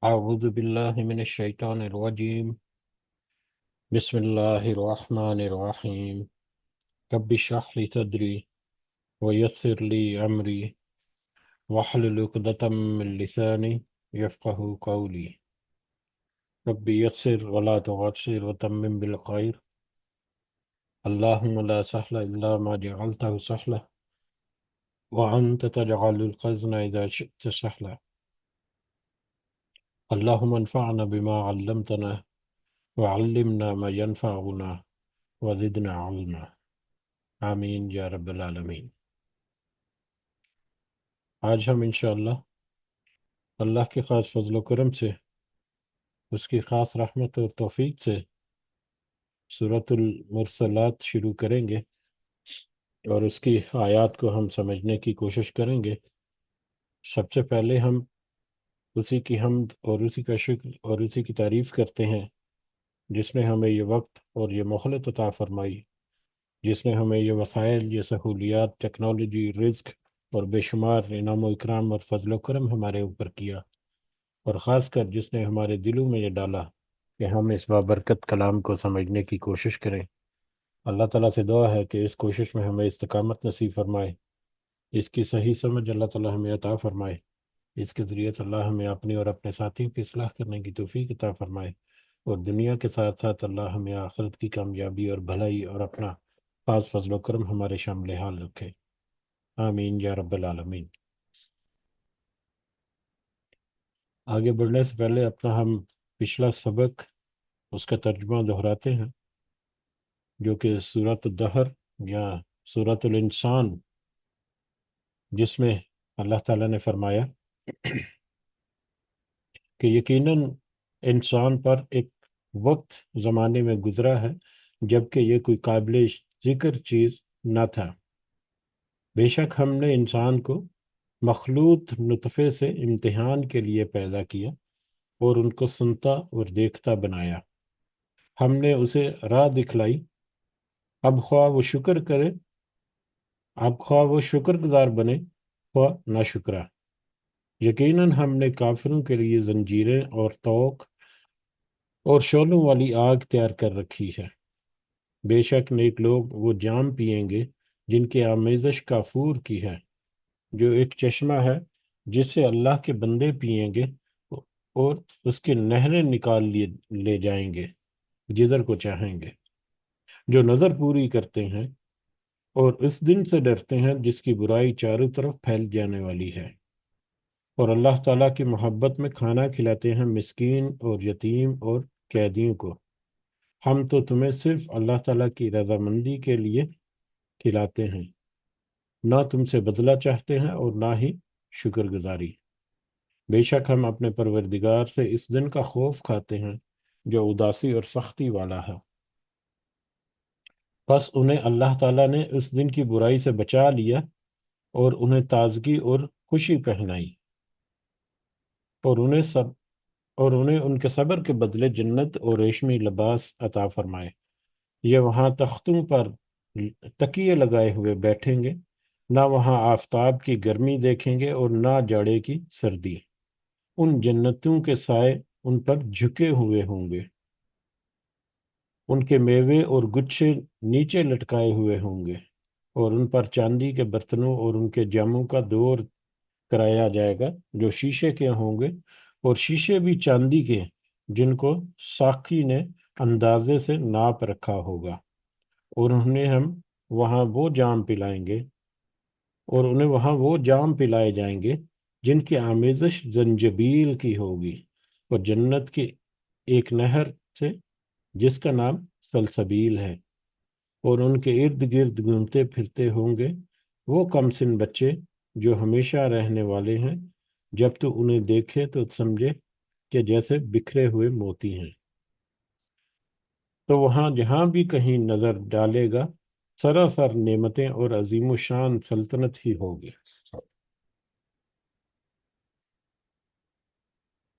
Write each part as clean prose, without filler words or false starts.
أعوذ بالله من الشيطان الرجيم. بسم الله الرحمن الرحيم. رب اشرح لي صدري ويسر لي أمري واحلل عقدة من لساني يفقه قولي. رب يسر ولا تعسر وتمم بالخير. اللهم لا سهل إلا ما جعلته سهلا وأنت تجعل الحزن إذا شئت سهلا. اللهم انفعنا بما علمتنا وعلمنا ما ينفعنا وزدنا علما. آمین یا رب العالمین۔ آج ہم انشاءاللہ اللہ کے خاص فضل و کرم سے، اس کی خاص رحمت اور توفیق سے سورۃ المرسلات شروع کریں گے اور اس کی آیات کو ہم سمجھنے کی کوشش کریں گے۔ سب سے پہلے ہم اسی کی حمد اور اسی کا شکر اور اسی کی تعریف کرتے ہیں جس نے ہمیں یہ وقت اور یہ مہلت عطا فرمائی، جس نے ہمیں یہ وسائل، یہ سہولیات، ٹیکنالوجی، رزق اور بے شمار انعام و اکرام اور فضل و کرم ہمارے اوپر کیا، اور خاص کر جس نے ہمارے دلوں میں یہ ڈالا کہ ہم اس بابرکت کلام کو سمجھنے کی کوشش کریں۔ اللہ تعالیٰ سے دعا ہے کہ اس کوشش میں ہمیں استقامت نصیب فرمائے، اس کی صحیح سمجھ اللہ تعالیٰ ہمیں عطا فرمائے، اس کے ذریعے سے اللہ ہمیں اپنی اور اپنے ساتھیوں کی اصلاح کرنے کی توفیق عطا فرمائے، اور دنیا کے ساتھ ساتھ اللہ ہمیں آخرت کی کامیابی اور بھلائی اور اپنا خاص فضل و کرم ہمارے شامل حال رکھے۔ آمین یا رب العالمین۔ آگے بڑھنے سے پہلے اپنا ہم پچھلا سبق، اس کا ترجمہ دہراتے ہیں، جو کہ سورۃ الدہر یا سورۃ الانسان، جس میں اللہ تعالیٰ نے فرمایا کہ یقیناً انسان پر ایک وقت زمانے میں گزرا ہے جبکہ یہ کوئی قابل ذکر چیز نہ تھا۔ بے شک ہم نے انسان کو مخلوط نطفے سے امتحان کے لیے پیدا کیا اور ان کو سنتا اور دیکھتا بنایا۔ ہم نے اسے راہ دکھلائی، اب خواہ وہ شکر گزار بنے خواہ ناشکرا۔ یقیناً ہم نے کافروں کے لیے زنجیریں اور طوق اور شعلوں والی آگ تیار کر رکھی ہے۔ بے شک نیک لوگ وہ جام پئیں گے جن کی آمیزش کافور کی ہے، جو ایک چشمہ ہے جس سے اللہ کے بندے پئیں گے اور اس کی نہریں نکال لے جائیں گے جدھر کو چاہیں گے۔ جو نظر پوری کرتے ہیں اور اس دن سے ڈرتے ہیں جس کی برائی چاروں طرف پھیل جانے والی ہے، اور اللہ تعالیٰ کی محبت میں کھانا کھلاتے ہیں مسکین اور یتیم اور قیدیوں کو۔ ہم تو تمہیں صرف اللہ تعالیٰ کی رضامندی کے لیے کھلاتے ہیں، نہ تم سے بدلہ چاہتے ہیں اور نہ ہی شکر گزاری۔ بے شک ہم اپنے پروردگار سے اس دن کا خوف کھاتے ہیں جو اداسی اور سختی والا ہے۔ پس انہیں اللہ تعالیٰ نے اس دن کی برائی سے بچا لیا اور انہیں تازگی اور خوشی پہنائی، اور انہیں ان کے صبر کے بدلے جنت اور ریشمی لباس عطا فرمائے۔ یہ وہاں تختوں پر تکیے لگائے ہوئے بیٹھیں گے، نہ وہاں آفتاب کی گرمی دیکھیں گے اور نہ جاڑے کی سردی۔ ان جنتوں کے سائے ان پر جھکے ہوئے ہوں گے، ان کے میوے اور گچھے نیچے لٹکائے ہوئے ہوں گے، اور ان پر چاندی کے برتنوں اور ان کے جاموں کا دور کرایا جائے گا جو شیشے کے ہوں گے، اور شیشے بھی چاندی کے جن کو ساقی نے اندازے سے ناپ رکھا ہوگا، اور انہیں وہاں وہ جام پلائے جائیں گے جن کی آمیزش زنجبیل کی ہوگی، اور جنت کی ایک نہر سے جس کا نام سلسبیل ہے، اور ان کے ارد گرد گھومتے پھرتے ہوں گے وہ کم سن بچے جو ہمیشہ رہنے والے ہیں، جب تو انہیں دیکھے تو سمجھے کہ جیسے بکھرے ہوئے موتی ہیں۔ تو وہاں جہاں بھی کہیں نظر ڈالے گا سراسر نعمتیں اور عظیم و شان سلطنت ہی ہوگی۔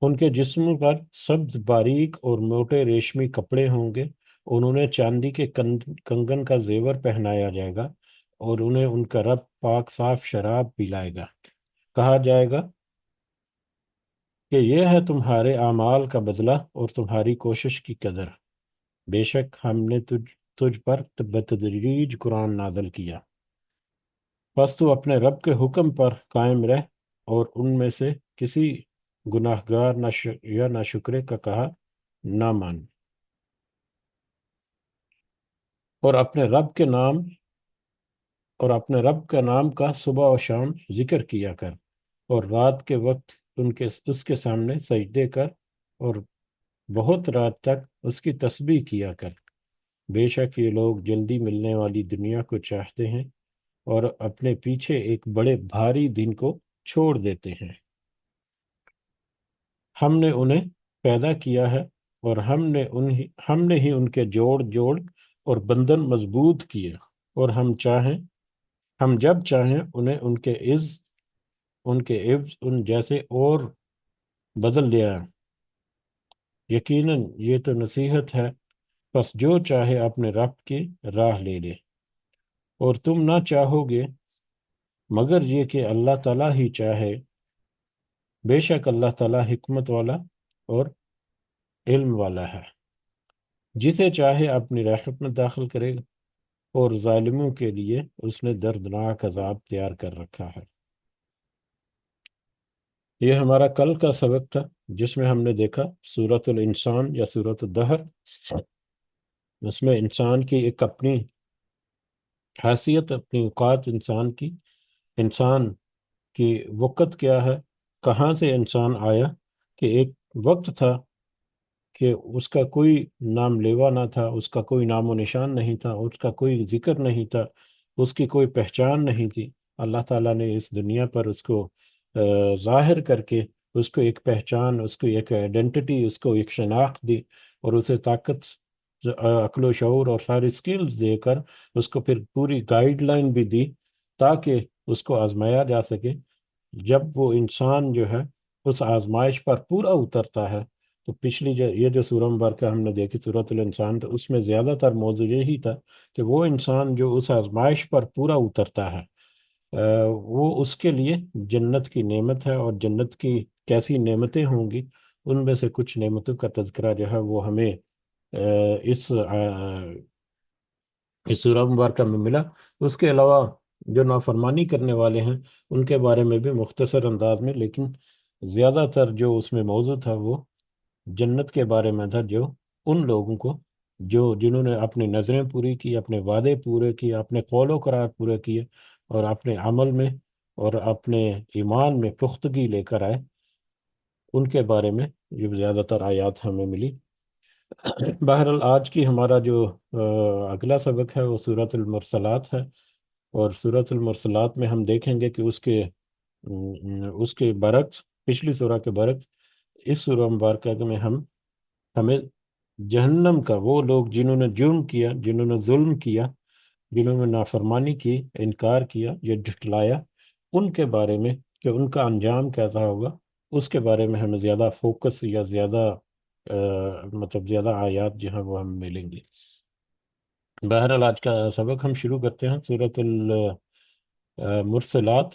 ان کے جسموں پر سبز باریک اور موٹے ریشمی کپڑے ہوں گے، انہیں چاندی کے کنگن کا زیور پہنایا جائے گا، اور انہیں ان کا رب پاک صاف شراب پلائے گا۔ کہا جائے گا کہ یہ ہے تمہارے اعمال کا بدلہ اور تمہاری کوشش کی قدر۔ بے شک ہم نے تجھ پر بتدریج قرآن نازل کیا، بس تو اپنے رب کے حکم پر قائم رہ، اور ان میں سے کسی گناہ گار یا ناشکرے کا کہا نہ مان، اور اپنے رب کے نام کا صبح و شام ذکر کیا کر، اور رات کے وقت اس کے سامنے سجدے کر، اور بہت رات تک اس کی تسبیح کیا کر۔ بے شک یہ لوگ جلدی ملنے والی دنیا کو چاہتے ہیں، اور اپنے پیچھے ایک بڑے بھاری دن کو چھوڑ دیتے ہیں۔ ہم نے انہیں پیدا کیا ہے، اور ہم نے ہی ان کے جوڑ جوڑ اور بندن مضبوط کیے، اور ہم جب چاہیں انہیں ان کے عوض ان جیسے اور بدل دیا۔ یقیناً یہ تو نصیحت ہے، بس جو چاہے اپنے رب کی راہ لے لے، اور تم نہ چاہو گے مگر یہ کہ اللہ تعالیٰ ہی چاہے۔ بے شک اللہ تعالیٰ حکمت والا اور علم والا ہے، جسے چاہے اپنی رحمت میں داخل کرے گا، اور ظالموں کے لیے اس نے دردناک عذاب تیار کر رکھا ہے۔ یہ ہمارا کل کا سبق تھا، جس میں ہم نے دیکھا سورۃ الانسان یا سورۃ الدہر۔ اس میں انسان کی ایک اپنی حیثیت، اپنی اوقات انسان کی وقت کیا ہے، کہاں سے انسان آیا، کہ ایک وقت تھا کہ اس کا کوئی نام لیوا نہ تھا، اس کا کوئی نام و نشان نہیں تھا، اس کا کوئی ذکر نہیں تھا، اس کی کوئی پہچان نہیں تھی۔ اللہ تعالیٰ نے اس دنیا پر اس کو ظاہر کر کے اس کو ایک پہچان، اس کو ایک آئیڈینٹی، اس کو ایک شناخت دی، اور اسے طاقت، عقل و شعور اور ساری سکلز دے کر اس کو پھر پوری گائیڈ لائن بھی دی، تاکہ اس کو آزمایا جا سکے۔ جب وہ انسان جو ہے اس آزمائش پر پورا اترتا ہے، تو پچھلی یہ جو سورہ مبارکہ ہم نے دیکھی سورۃ الانسان، تو اس میں زیادہ تر موضوع یہی تھا کہ وہ انسان جو اس آزمائش پر پورا اترتا ہے، وہ اس کے لیے جنت کی نعمت ہے، اور جنت کی کیسی نعمتیں ہوں گی، ان میں سے کچھ نعمتوں کا تذکرہ جو ہے وہ ہمیں اس سورہ مبارکہ میں ملا۔ اس کے علاوہ جو نافرمانی کرنے والے ہیں ان کے بارے میں بھی مختصر انداز میں، لیکن زیادہ تر جو اس میں موضوع تھا وہ جنت کے بارے میں تھا، جو ان لوگوں کو جنہوں نے اپنی نظریں پوری کی، اپنے وعدے پورے کیے، اپنے قول و قرار پورے کیے، اور اپنے عمل میں اور اپنے ایمان میں پختگی لے کر آئے، ان کے بارے میں جو زیادہ تر آیات ہمیں ملی۔ بہرحال آج کی ہمارا جو اگلا سبق ہے وہ سورۃ المرسلات ہے، اور سورۃ المرسلات میں ہم دیکھیں گے کہ اس کے برعکس، پچھلی سورہ کے برعکس، اس سورہ مبارکہ میں ہمیں جہنم کا، وہ لوگ جنہوں نے جرم کیا، جنہوں نے ظلم کیا، جنہوں نے نافرمانی کی، انکار کیا یا جھٹلایا، ان کے بارے میں کہ ان کا انجام کیسا ہوگا، اس کے بارے میں ہمیں زیادہ فوکس یا زیادہ مطلب زیادہ آیات جو ہیں وہ ہم ملیں گی۔ بہرحال آج کا سبق ہم شروع کرتے ہیں سورۃ المرسلات۔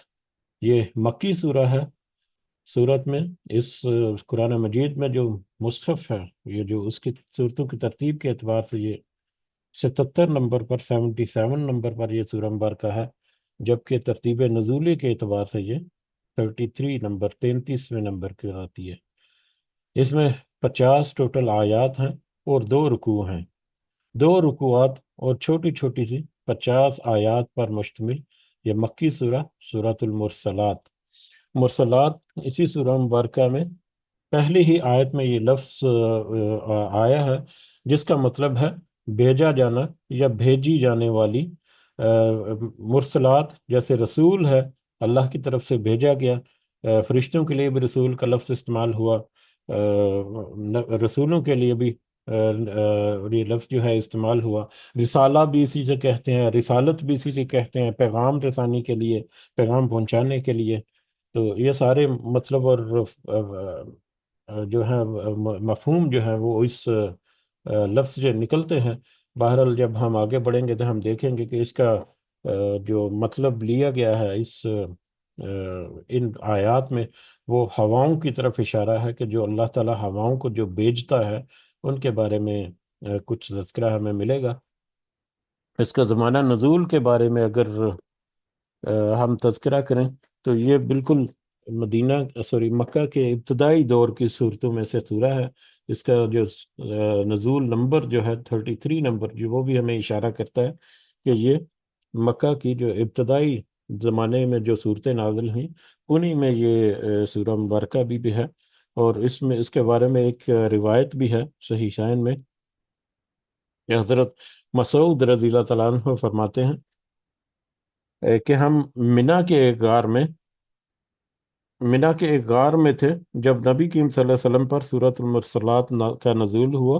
یہ مکی سورہ ہے۔ سورت میں اس قرآن مجید میں جو مصحف ہے، یہ جو اس کی صورتوں کی ترتیب کے اعتبار سے یہ 77 نمبر پر، 77 نمبر پر یہ سورہ مبارکہ ہے، جبکہ ترتیب نزولی کے اعتبار سے یہ 33 نمبر، 33ویں نمبر کی آتی ہے۔ اس میں 50 ٹوٹل آیات ہیں، اور 2 رکوع ہیں، 2 رکوعات اور چھوٹی چھوٹی سی 50 آیات پر مشتمل یہ مکی سورہ، سورۃ المرسلات۔ مرسلات اسی سورہ مبارکہ میں پہلی ہی آیت میں یہ لفظ آیا ہے، جس کا مطلب ہے بھیجا جانا یا بھیجی جانے والی۔ مرسلات جیسے رسول ہے، اللہ کی طرف سے بھیجا گیا، فرشتوں کے لیے بھی رسول کا لفظ استعمال ہوا، رسولوں کے لیے بھی یہ لفظ جو ہے استعمال ہوا۔ رسالہ بھی اسی سے کہتے ہیں، رسالت بھی اسی سے کہتے ہیں، پیغام رسانی کے لیے، پیغام پہنچانے کے لیے۔ تو یہ سارے مطلب اور جو ہے مفہوم جو ہے وہ اس لفظ سے نکلتے ہیں۔ بہرحال جب ہم آگے بڑھیں گے تو ہم دیکھیں گے کہ اس کا جو مطلب لیا گیا ہے ان آیات میں، وہ ہواؤں کی طرف اشارہ ہے کہ جو اللہ تعالیٰ ہواؤں کو جو بھیجتا ہے ان کے بارے میں کچھ تذکرہ ہمیں ملے گا۔ اس کا زمانہ نزول کے بارے میں اگر ہم تذکرہ کریں تو یہ بالکل مدینہ سوری مکہ کے ابتدائی دور کی صورتوں میں سے سورہ ہے۔ اس کا جو نزول نمبر جو ہے 33 نمبر، جو وہ بھی ہمیں اشارہ کرتا ہے کہ یہ مکہ کی جو ابتدائی زمانے میں جو صورتیں نازل ہوئیں انہی میں یہ سورہ مبارکہ بھی ہے۔ اور اس میں اس کے بارے میں ایک روایت بھی ہے صحیح شائن میں کہ حضرت مسعود رضی اللہ تعالیٰ عنہ فرماتے ہیں کہ ہم منا کے ایک غار میں منا کے ایک غار میں تھے جب نبی کریم صلی اللہ علیہ وسلم پر سورۃ المرسلات کا نزول ہوا۔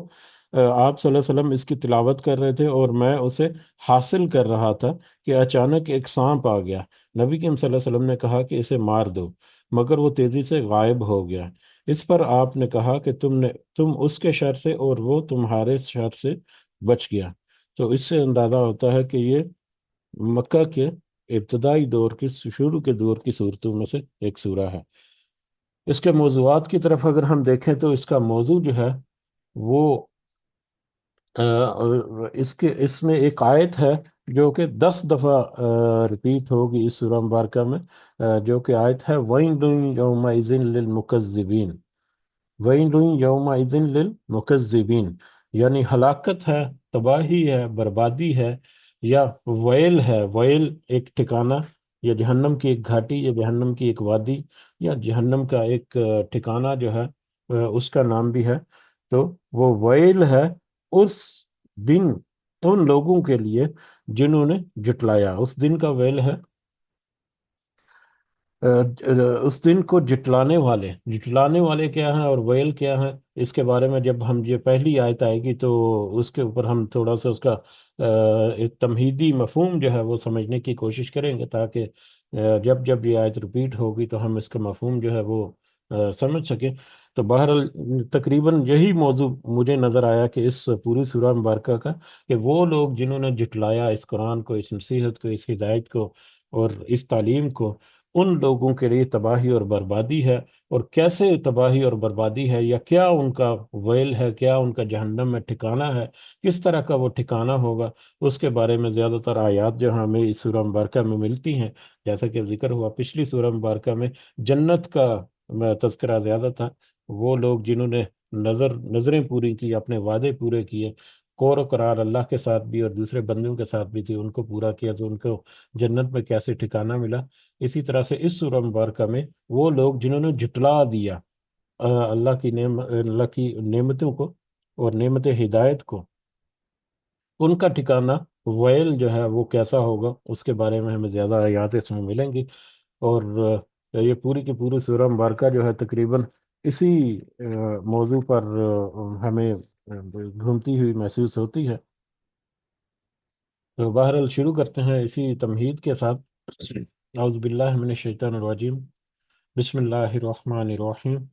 آپ صلی اللہ علیہ وسلم اس کی تلاوت کر رہے تھے اور میں اسے حاصل کر رہا تھا کہ اچانک ایک سانپ آ گیا۔ نبی کریم صلی اللہ علیہ وسلم نے کہا کہ اسے مار دو، مگر وہ تیزی سے غائب ہو گیا۔ اس پر آپ نے کہا کہ تم اس کے شر سے اور وہ تمہارے شر سے بچ گیا۔ تو اس سے اندازہ ہوتا ہے کہ یہ مکہ کے ابتدائی دور کی شروع کے دور کی صورتوں میں سے ایک سورہ ہے۔ اس کے موضوعات کی طرف اگر ہم دیکھیں تو اس کا موضوع جو ہے وہ اس میں ایک آیت ہے جو کہ 10 دفعہ ریپیٹ ہوگی اس سورہ مبارکہ میں، جو کہ آیت ہے وَيْلٌ يَوْمَئِذٍ لِّلْمُكَذِّبِينَ۔ وَيْلٌ يَوْمَئِذٍ لِّلْمُكَذِّبِينَ، یعنی ہلاکت ہے، تباہی ہے، بربادی ہے، یا ویل ہے۔ ویل ایک ٹھکانہ، یا جہنم کی ایک گھاٹی، یا جہنم کی ایک وادی، یا جہنم کا ایک ٹھکانہ جو ہے اس کا نام بھی ہے۔ تو وہ ویل ہے اس دن ان لوگوں کے لیے جنہوں نے جٹلایا۔ اس دن کا ویل ہے اس دن کو جٹلانے والے کیا ہیں اور ویل کیا ہیں، اس کے بارے میں جب ہم یہ پہلی آیت آئے گی تو اس کے اوپر ہم تھوڑا سا اس کا ایک تمہیدی مفہوم جو ہے وہ سمجھنے کی کوشش کریں گے، تاکہ جب جب یہ آیت رپیٹ ہوگی تو ہم اس کا مفہوم جو ہے وہ سمجھ سکیں۔ تو بہرحال تقریباً یہی موضوع مجھے نظر آیا کہ اس پوری سورہ مبارکہ کا، کہ وہ لوگ جنہوں نے جٹلایا اس قرآن کو، اس نصیحت کو، اس ہدایت کو اور اس تعلیم کو، ان لوگوں کے لیے تباہی اور بربادی ہے۔ اور کیسے تباہی اور بربادی ہے، یا کیا ان کا ویل ہے، کیا ان کا جہنم میں ٹھکانہ ہے، کس طرح کا وہ ٹھکانہ ہوگا، اس کے بارے میں زیادہ تر آیات جو ہمیں اس سورہ مبارکہ میں ملتی ہیں۔ جیسا کہ ذکر ہوا پچھلی سورہ مبارکہ میں جنت کا تذکرہ زیادہ تھا۔ وہ لوگ جنہوں نے نظریں پوری کی، اپنے وعدے پورے کیے، قور و قرار اللہ کے ساتھ بھی اور دوسرے بندوں کے ساتھ بھی تھی، ان کو پورا کیا، تو ان کو جنت میں کیسے ٹھکانہ ملا۔ اسی طرح سے اس سورہ مبارکہ میں وہ لوگ جنہوں نے جھٹلا دیا اللہ کی نعمتوں کو اور نعمت ہدایت کو، ان کا ٹھکانہ ویل جو ہے وہ کیسا ہوگا، اس کے بارے میں ہمیں زیادہ آیات اس میں ملیں گی۔ اور یہ پوری کی پوری سورہ مبارکہ جو ہے تقریباً اسی موضوع پر ہمیں گھومتی ہوئی محسوس ہوتی ہے۔ تو بہرحال شروع کرتے ہیں اسی تمہید کے ساتھ۔ اعوذ باللہ من الشیطان الرجیم، بسم اللہ الرحمن الرحیم۔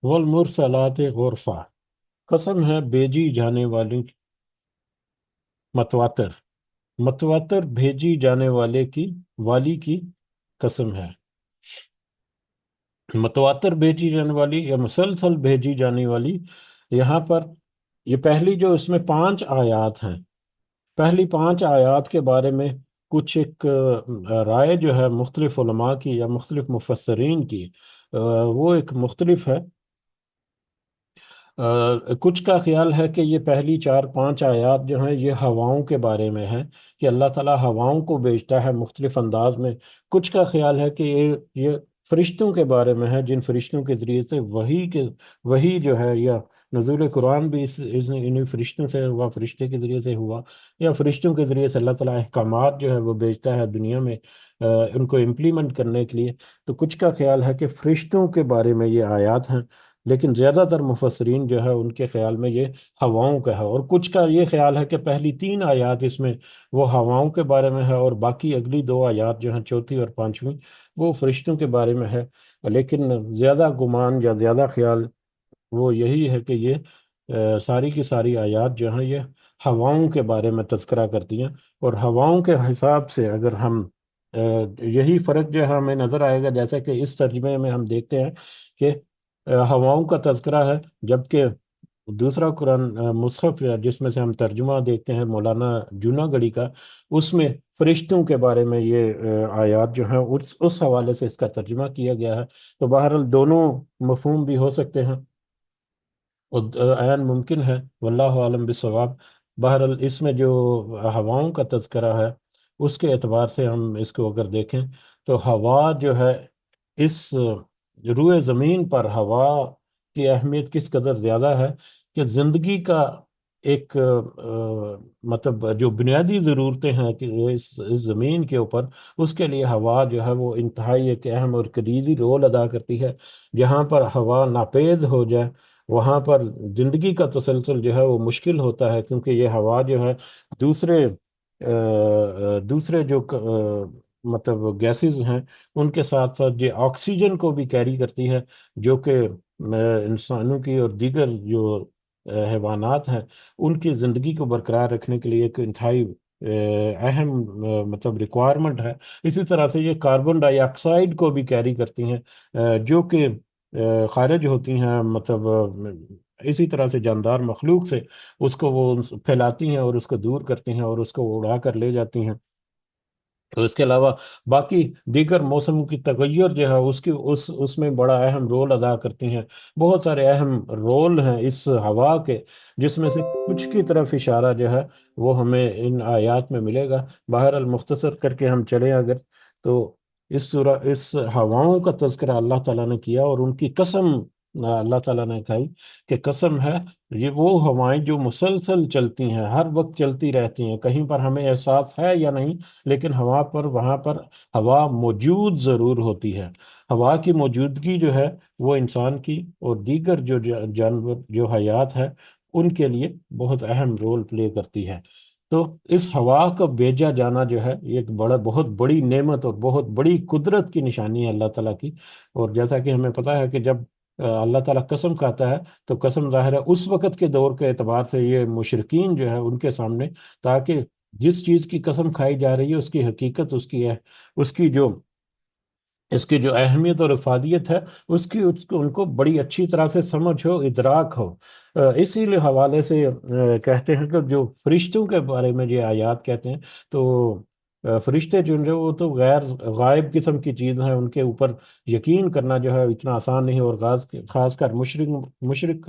والمرسلات غرفا، قسم ہے بھیجی جانے والی متواتر، متواتر بھیجی جانے والی کی قسم ہے۔ متواتر بھیجی جانے والی یا مسلسل بھیجی جانے والی، یہاں پر یہ پہلی جو اس میں 5 آیات ہیں، پہلی 5 آیات کے بارے میں کچھ ایک رائے جو ہے مختلف علماء کی یا مختلف مفسرین کی، وہ ایک مختلف ہے۔ کچھ کا خیال ہے کہ یہ پہلی 4 5 آیات جو ہیں یہ ہواؤں کے بارے میں ہیں، کہ اللہ تعالیٰ ہواؤں کو بھیجتا ہے مختلف انداز میں۔ کچھ کا خیال ہے کہ یہ فرشتوں کے بارے میں ہے، جن فرشتوں کے ذریعے سے وہی جو ہے، یا نزول قرآن بھی انہیں فرشتوں سے ہوا، فرشتے کے ذریعے سے ہوا، یا فرشتوں کے ذریعے سے اللہ تعالیٰ احکامات جو ہے وہ بھیجتا ہے دنیا میں ان کو امپلیمنٹ کرنے کے لیے۔ تو کچھ کا خیال ہے کہ فرشتوں کے بارے میں یہ آیات ہیں، لیکن زیادہ تر مفسرین جو ہے ان کے خیال میں یہ ہواؤں کا ہے۔ اور کچھ کا یہ خیال ہے کہ پہلی 3 آیات اس میں وہ ہواؤں کے بارے میں ہے، اور باقی اگلی 2 آیات جو ہیں چوتھی اور پانچویں وہ فرشتوں کے بارے میں ہے۔ لیکن زیادہ گمان یا زیادہ خیال وہ یہی ہے کہ یہ ساری کی ساری آیات جو ہیں یہ ہواؤں کے بارے میں تذکرہ کرتی ہیں۔ اور ہواؤں کے حساب سے اگر ہم یہی فرق جو ہے ہمیں نظر آئے گا، جیسا کہ اس ترجمے میں ہم دیکھتے ہیں کہ ہواؤں کا تذکرہ ہے، جبکہ دوسرا قرآن مصحف جس میں سے ہم ترجمہ دیکھتے ہیں مولانا جوناگڑھی کا، اس میں فرشتوں کے بارے میں یہ آیات جو ہیں اس حوالے سے اس کا ترجمہ کیا گیا ہے۔ تو بہرحال دونوں مفہوم بھی ہو سکتے ہیں، اور عین ممکن ہے، واللہ عالم بالصواب۔ بہرحال اس میں جو ہواؤں کا تذکرہ ہے، اس کے اعتبار سے ہم اس کو اگر دیکھیں تو ہوا جو ہے، اس روئے زمین پر ہوا کی اہمیت کس قدر زیادہ ہے کہ زندگی کا ایک مطلب جو بنیادی ضرورتیں ہیں کہ اس زمین کے اوپر، اس کے لیے ہوا جو ہے وہ انتہائی ایک اہم اور کلیدی رول ادا کرتی ہے۔ جہاں پر ہوا ناپید ہو جائے، وہاں پر زندگی کا تسلسل جو ہے وہ مشکل ہوتا ہے، کیونکہ یہ ہوا جو ہے دوسرے دوسرے جو مطلب گیسز ہیں، ان کے ساتھ ساتھ یہ آکسیجن کو بھی کیری کرتی ہے، جو کہ انسانوں کی اور دیگر جو حیوانات ہیں ان کی زندگی کو برقرار رکھنے کے لیے ایک انتہائی اہم مطلب ریکوائرمنٹ ہے۔ اسی طرح سے یہ کاربن ڈائی آکسائڈ کو بھی کیری کرتی ہیں، جو کہ خارج ہوتی ہیں، مطلب اسی طرح سے جاندار مخلوق سے اس کو وہ پھیلاتی ہیں اور اس کو دور کرتی ہیں اور اس کو اڑا کر لے جاتی ہیں۔ تو اس کے علاوہ باقی دیگر موسم کی تغیر جو ہے اس میں بڑا اہم رول ادا کرتی ہیں۔ بہت سارے اہم رول ہیں اس ہوا کے، جس میں سے کچھ کی طرف اشارہ جو ہے وہ ہمیں ان آیات میں ملے گا۔ بہرحال مختصر کر کے ہم چلیں اگر، تو اس ہواؤں کا تذکرہ اللہ تعالیٰ نے کیا اور ان کی قسم اللہ تعالیٰ نے کہی کہ قسم ہے، یہ وہ ہوائیں جو مسلسل چلتی ہیں، ہر وقت چلتی رہتی ہیں، کہیں پر ہمیں احساس ہے یا نہیں، لیکن وہاں پر ہوا موجود ضرور ہوتی ہے۔ ہوا کی موجودگی جو ہے وہ انسان کی اور دیگر جو جانور جو حیات ہے ان کے لیے بہت اہم رول پلے کرتی ہے۔ تو اس ہوا کا بیجا جانا جو ہے یہ ایک بہت بڑی نعمت اور بہت بڑی قدرت کی نشانی ہے اللہ تعالیٰ کی۔ اور جیسا کہ ہمیں پتہ ہے کہ جب اللہ تعالیٰ قسم کھاتا ہے تو قسم ظاہر ہے اس وقت کے دور کے اعتبار سے یہ مشرکین جو ہے ان کے سامنے، تاکہ جس چیز کی قسم کھائی جا رہی ہے اس کی حقیقت، اس کی جو اس کی جو اہمیت اور افادیت ہے، اس کو ان کو بڑی اچھی طرح سے سمجھ ہو، ادراک ہو۔ اسی لیے حوالے سے کہتے ہیں کہ جو فرشتوں کے بارے میں یہ آیات کہتے ہیں، تو فرشتے جو ہیں وہ تو غیر غائب قسم کی چیز ہیں، ان کے اوپر یقین کرنا جو ہے اتنا آسان نہیں، اور خاص کر مشرک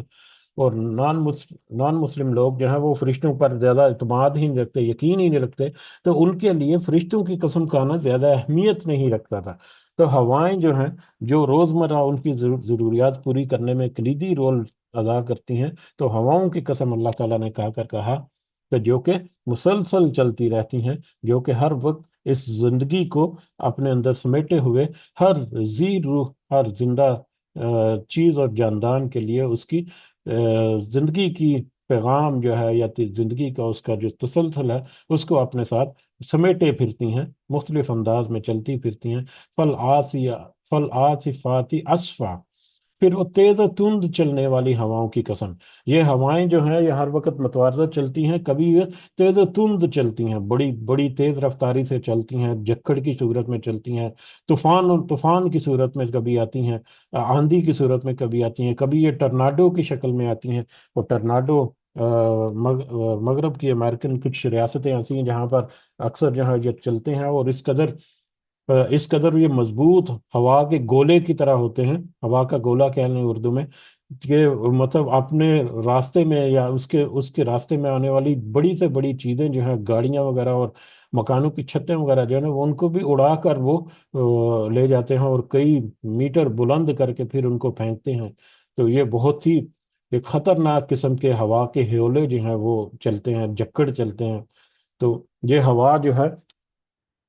اور نان مسلم لوگ جو ہیں وہ فرشتوں پر زیادہ اعتماد ہی نہیں رکھتے، یقین ہی نہیں رکھتے، تو ان کے لیے فرشتوں کی قسم کھانا زیادہ اہمیت نہیں رکھتا تھا۔ تو ہوائیں جو ہیں، جو روزمرہ ان کی ضروریات پوری کرنے میں کلیدی رول ادا کرتی ہیں، تو ہواؤں کی قسم اللہ تعالیٰ نے کہا کہ جو کہ مسلسل چلتی رہتی ہیں، جو کہ ہر وقت اس زندگی کو اپنے اندر سمیٹے ہوئے ہر ذی روح، ہر زندہ چیز اور جاندان کے لیے اس کی زندگی کی پیغام جو ہے یا زندگی کا اس کا جو تسلسل ہے اس کو اپنے ساتھ سمیٹے پھرتی ہیں، مختلف انداز میں چلتی پھرتی ہیں۔ فل آسیا فل آصفاتی اسفا، پھر وہ تیز و تند چلنے والی ہواؤں کی قسم۔ یہ ہوائیں جو ہیں یہ ہر وقت متوازن چلتی ہیں، کبھی یہ تیز و تند چلتی ہیں، بڑی بڑی تیز رفتاری سے چلتی ہیں، جکڑ کی صورت میں چلتی ہیں، طوفان کی صورت میں کبھی آتی ہیں، آندھی کی صورت میں کبھی آتی ہیں، کبھی یہ ٹرناڈو کی شکل میں آتی ہیں۔ اور ٹرناڈو مغرب کی امریکن کچھ ریاستیں ایسی ہیں جہاں پر اکثر جو ہے یہ چلتے ہیں، اور اس قدر یہ مضبوط ہوا کے گولے کی طرح ہوتے ہیں، ہوا کا گولا کہہ لیں اردو میں، کہ مطلب اپنے راستے میں یا اس کے راستے میں آنے والی بڑی سے بڑی چیزیں جو ہیں، گاڑیاں وغیرہ اور مکانوں کی چھتیں وغیرہ جو ہے نا، وہ ان کو بھی اڑا کر وہ لے جاتے ہیں اور کئی میٹر بلند کر کے پھر ان کو پھینکتے ہیں۔ تو یہ بہت ہی ایک خطرناک قسم کے ہوا کے ہیولے جو ہیں وہ چلتے ہیں، جکڑ چلتے ہیں۔ تو یہ ہوا جو ہے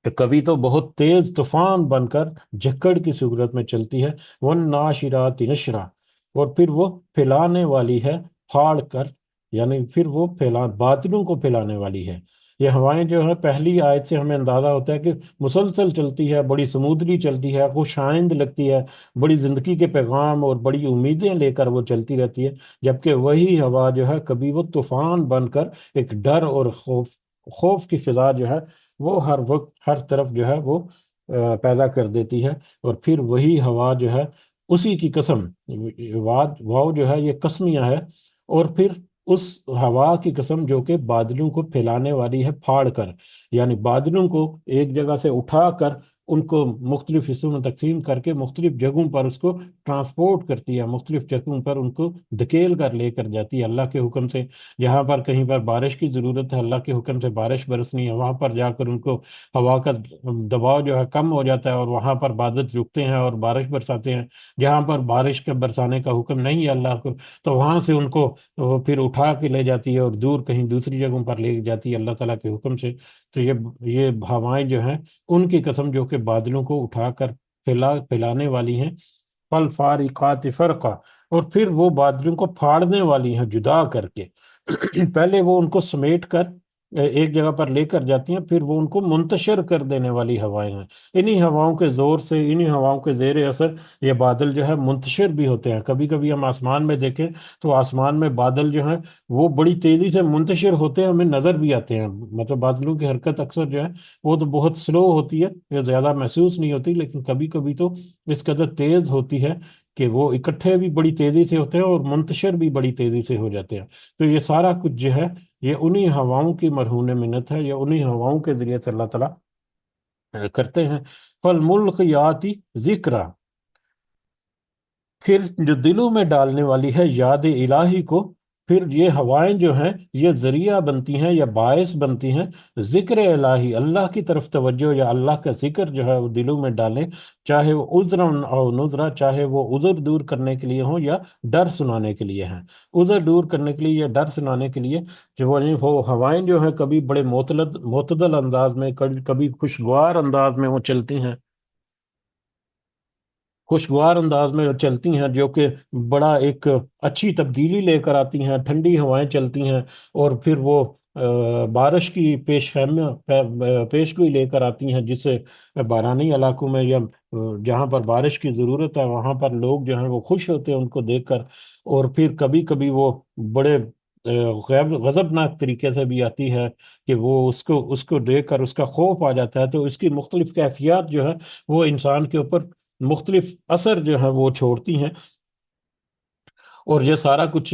کہ کبھی تو بہت تیز طوفان بن کر جھکڑ کی صورت میں چلتی ہے، ون ناشرات نشرا، اور پھر وہ پھیلانے والی ہے پھاڑ کر، یعنی پھر وہ بادلوں کو پھیلانے والی ہے۔ یہ ہوائیں جو ہے پہلی آیت سے ہمیں اندازہ ہوتا ہے کہ مسلسل چلتی ہے، بڑی سمودری چلتی ہے، خوش آئند لگتی ہے، بڑی زندگی کے پیغام اور بڑی امیدیں لے کر وہ چلتی رہتی ہے، جبکہ وہی ہوا جو ہے کبھی وہ طوفان بن کر ایک ڈر اور خوف کی فضا جو ہے وہ ہر وقت ہر طرف جو ہے وہ پیدا کر دیتی ہے، اور پھر وہی ہوا جو ہے اسی کی قسم، واو جو ہے یہ قسمیہ ہے، اور پھر اس ہوا کی قسم جو کہ بادلوں کو پھیلانے والی ہے پھاڑ کر، یعنی بادلوں کو ایک جگہ سے اٹھا کر ان کو مختلف حصوں میں تقسیم کر کے مختلف جگہوں پر اس کو ٹرانسپورٹ کرتی ہے، مختلف جگہوں پر ان کو دھکیل کر لے کر جاتی ہے اللہ کے حکم سے۔ جہاں پر کہیں پر بارش کی ضرورت ہے، اللہ کے حکم سے بارش برسنی ہے، وہاں پر جا کر ان کو ہوا کا دباؤ جو ہے کم ہو جاتا ہے، اور وہاں پر بادل رکتے ہیں اور بارش برساتے ہیں۔ جہاں پر بارش کے برسانے کا حکم نہیں ہے اللہ کو، تو وہاں سے ان کو وہ پھر اٹھا کے لے جاتی ہے اور دور کہیں دوسری جگہوں پر لے جاتی ہے اللہ تعالیٰ کے حکم سے۔ تو یہ ہوائیں جو ہیں ان کی قسم جو کہ بادلوں کو اٹھا کر پھیلانے والی ہیں، فالفارقات فرقہ، اور پھر وہ بادلوں کو پھاڑنے والی ہیں جدا کر کے۔ پہلے وہ ان کو سمیٹ کر ایک جگہ پر لے کر جاتی ہیں، پھر وہ ان کو منتشر کر دینے والی ہوائیں ہیں۔ انہی ہواؤں کے زور سے، انہی ہواؤں کے زیر اثر یہ بادل جو ہے منتشر بھی ہوتے ہیں۔ کبھی کبھی ہم آسمان میں دیکھیں تو آسمان میں بادل جو ہیں وہ بڑی تیزی سے منتشر ہوتے ہیں، ہمیں نظر بھی آتے ہیں، مطلب بادلوں کی حرکت اکثر جو ہے وہ تو بہت سلو ہوتی ہے، یہ زیادہ محسوس نہیں ہوتی، لیکن کبھی کبھی تو اس قدر تیز ہوتی ہے کہ وہ اکٹھے بھی بڑی تیزی سے ہوتے ہیں اور منتشر بھی بڑی تیزی سے ہو جاتے ہیں۔ تو یہ سارا کچھ جو ہے یہ انہی ہواؤں کی مرہون منت ہے، یہ انہی ہواؤں کے ذریعے سے اللہ تعالیٰ کرتے ہیں۔ فالملقیاتی ذکرا، پھر جو دلوں میں ڈالنے والی ہے یاد الہی کو، پھر یہ ہوائیں جو ہیں یہ ذریعہ بنتی ہیں یا باعث بنتی ہیں ذکر الہی، اللہ کی طرف توجہ یا اللہ کا ذکر جو ہے وہ دلوں میں ڈالیں، چاہے وہ عذرا او نذرا، چاہے وہ عذر دور کرنے کے لیے ہوں یا ڈر سنانے کے لیے ہیں۔ عذر دور کرنے کے لیے یا ڈر سنانے کے لیے جو وہ ہوائیں جو ہیں کبھی بڑے معتدل انداز میں، کبھی خوشگوار انداز میں وہ چلتی ہیں، خوشگوار انداز میں چلتی ہیں، جو کہ بڑا ایک اچھی تبدیلی لے کر آتی ہیں، ٹھنڈی ہوائیں چلتی ہیں، اور پھر وہ بارش کی پیش گوئی لے کر آتی ہیں، جس سے بارانی علاقوں میں یا جہاں پر بارش کی ضرورت ہے وہاں پر لوگ جو ہیں وہ خوش ہوتے ہیں ان کو دیکھ کر۔ اور پھر کبھی کبھی وہ بڑے غضبناک طریقے سے بھی آتی ہے کہ وہ اس کو دیکھ کر اس کا خوف آ جاتا ہے، تو اس کی مختلف کیفیات جو ہے وہ انسان کے اوپر مختلف اثر جو ہے وہ چھوڑتی ہیں۔ اور یہ سارا کچھ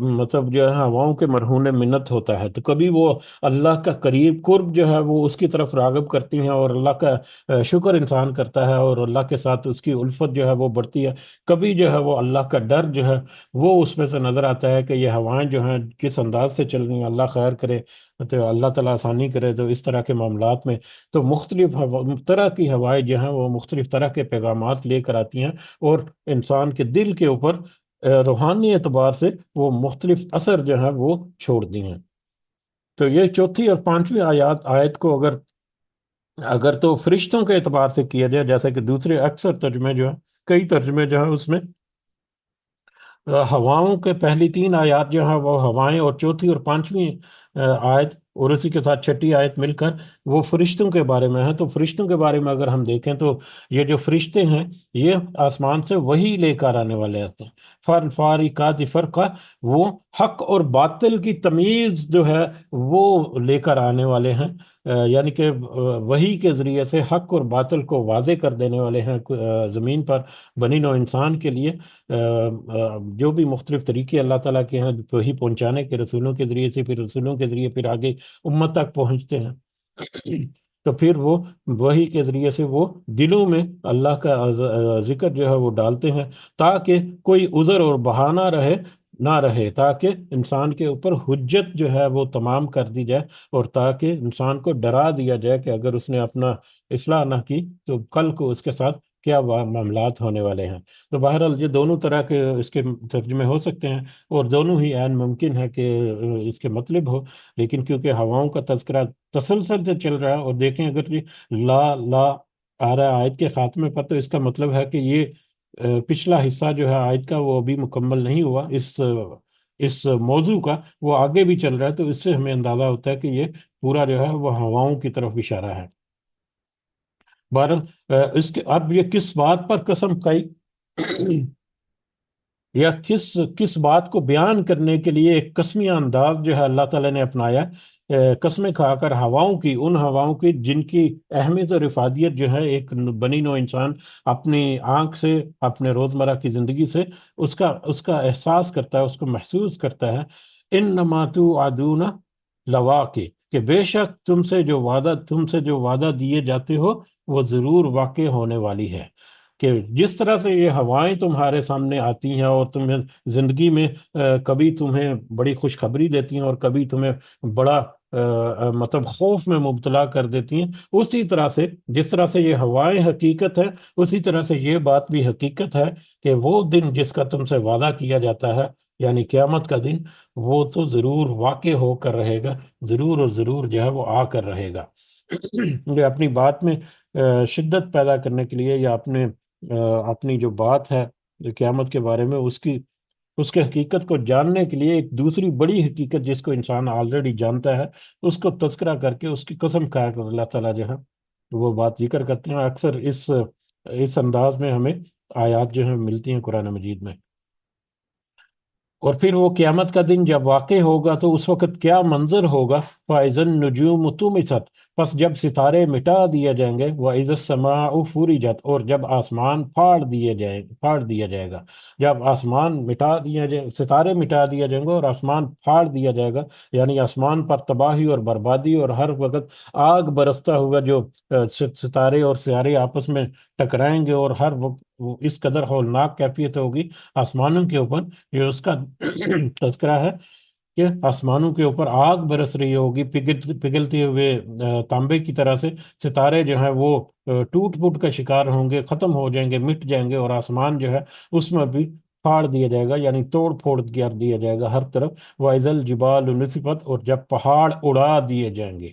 مطلب جو ہے ہواؤں کے مرہون منت ہوتا ہے، تو کبھی وہ اللہ کا قریب قرب جو ہے وہ اس کی طرف راغب کرتی ہیں، اور اللہ کا شکر انسان کرتا ہے اور اللہ کے ساتھ اس کی الفت جو ہے وہ بڑھتی ہے۔ کبھی جو ہے وہ اللہ کا ڈر جو ہے وہ اس میں سے نظر آتا ہے کہ یہ ہوائیں جو ہیں کس انداز سے چل رہی ہیں، اللہ خیر کرے تو اللہ تعالیٰ آسانی کرے، تو اس طرح کے معاملات میں تو مختلف طرح کی ہوائیں جو ہیں وہ مختلف طرح کے پیغامات لے کر آتی ہیں، اور انسان کے دل کے اوپر روحانی اعتبار سے وہ مختلف اثر جو ہے وہ چھوڑتی ہیں۔ تو یہ چوتھی اور پانچویں آیت کو اگر اگر تو فرشتوں کے اعتبار سے کیا جائے، جیسا کہ دوسرے اکثر ترجمے جو ہیں، کئی ترجمے جو ہیں اس میں ہواؤں کے پہلی تین آیات جو ہیں وہ ہوائیں، اور چوتھی اور پانچویں آیت اور اسی کے ساتھ چھٹی آیت مل کر وہ فرشتوں کے بارے میں ہے۔ تو فرشتوں کے بارے میں اگر ہم دیکھیں تو یہ جو فرشتے ہیں یہ آسمان سے وہی لے کر آنے والے آتے ہیں۔ فارقات فرقہ، وہ حق اور باطل کی تمیز جو ہے وہ لے کر آنے والے ہیں، یعنی کہ وحی کے ذریعے سے حق اور باطل کو واضح کر دینے والے ہیں زمین پر بنی نوع انسان کے لیے۔ جو بھی مختلف طریقے اللہ تعالیٰ کے ہیں وہی پہنچانے کے، رسولوں کے ذریعے سے، پھر رسولوں کے ذریعے پھر آگے امت تک پہنچتے ہیں، تو پھر وہ وحی کے ذریعے سے وہ دلوں میں اللہ کا ذکر جو ہے وہ ڈالتے ہیں، تاکہ کوئی عذر اور بہانہ نہ رہے، تاکہ انسان کے اوپر حجت جو ہے وہ تمام کر دی جائے، اور تاکہ انسان کو ڈرا دیا جائے کہ اگر اس نے اپنا اصلاح نہ کی تو کل کو اس کے ساتھ کیا معاملات ہونے والے ہیں۔ تو بہرحال یہ دونوں طرح کے اس کے ترجمے ہو سکتے ہیں، اور دونوں ہی عین ممکن ہے کہ اس کے مطلب ہو، لیکن کیونکہ ہواؤں کا تذکرہ تسلسل سے چل رہا ہے، اور دیکھیں اگر یہ لا لا آ رہا ہے آیت کے خاتمے پر، تو اس کا مطلب ہے کہ یہ پچھلا حصہ جو ہے آیت کا وہ ابھی مکمل نہیں ہوا، اس موضوع کا وہ آگے بھی چل رہا ہے، تو اس سے ہمیں اندازہ ہوتا ہے کہ یہ پورا جو ہے وہ ہواؤں کی طرف اشارہ ہے۔ بہرحال اس کے اب یہ کس بات پر قسم کھائی؟ یا کس کس بات کو بیان کرنے کے لیے ایک قسمیہ انداز جو ہے اللہ تعالیٰ نے اپنایا، قسمیں کھا کر ہواؤں کی، ان ہواؤں کی جن کی اہمیت اور افادیت جو ہے ایک بنی نوع انسان اپنی آنکھ سے، اپنے روزمرہ کی زندگی سے اس کا احساس کرتا ہے، اس کو محسوس کرتا ہے۔ انما توعدون لواقع، کہ بے شک تم سے جو وعدہ دیے جاتے ہو وہ ضرور واقع ہونے والی ہے۔ کہ جس طرح سے یہ ہوائیں تمہارے سامنے آتی ہیں اور تمہیں زندگی میں کبھی تمہیں بڑی خوشخبری دیتی ہیں اور کبھی تمہیں بڑا مطلب خوف میں مبتلا کر دیتی ہیں، اسی طرح سے جس طرح سے یہ ہوائیں حقیقت ہے، اسی طرح سے یہ بات بھی حقیقت ہے کہ وہ دن جس کا تم سے وعدہ کیا جاتا ہے، یعنی قیامت کا دن، وہ تو ضرور واقع ہو کر رہے گا، ضرور اور ضرور جو ہے وہ آ کر رہے گا۔ یہ اپنی بات میں شدت پیدا کرنے کے لیے، یا اپنی جو بات ہے جو قیامت کے بارے میں، اس کے حقیقت کو جاننے کے لیے ایک دوسری بڑی حقیقت جس کو انسان آلریڈی جانتا ہے، اس کو تذکرہ کر کے، اس کی قسم کھا کر اللہ تعالیٰ جو ہے وہ بات ذکر کرتے ہیں۔ اکثر اس انداز میں ہمیں آیات جو ہیں ملتی ہیں قرآن مجید میں۔ اور پھر وہ قیامت کا دن جب واقع ہوگا تو اس وقت کیا منظر ہوگا؟ فَإِذَا النُّجُومُ طُمِسَتْ، پس جب ستارے مٹا دیے جائیں گے، وَإِذَا السَّمَاءُ فُرِجَتْ، اور جب آسمان پھاڑ دیا جائے گا۔ جب آسمان مٹا دیا جائے، ستارے مٹا دیا جائیں گے اور آسمان پھاڑ دیا جائے گا، یعنی آسمان پر تباہی اور بربادی اور ہر وقت آگ برستا ہوا جو ستارے اور سیارے آپس میں ٹکرائیں گے، اور ہر وقت وہ اس قدر ہولناک کیفیت ہوگی آسمانوں کے اوپر، یہ اس کا تذکرہ ہے کہ آسمانوں کے اوپر آگ برس رہی ہوگی پگھلتے ہوئے تانبے کی طرح سے۔ ستارے جو ہیں وہ ٹوٹ پھوٹ کا شکار ہوں گے، ختم ہو جائیں گے، مٹ جائیں گے، اور آسمان جو ہے اس میں بھی پھاڑ دیا جائے گا، یعنی توڑ پھوڑ کر دیا جائے گا ہر طرف۔ وَإِذَا الْجِبَالُ نُسِفَتْ، اور جب پہاڑ اڑا دیے جائیں گے،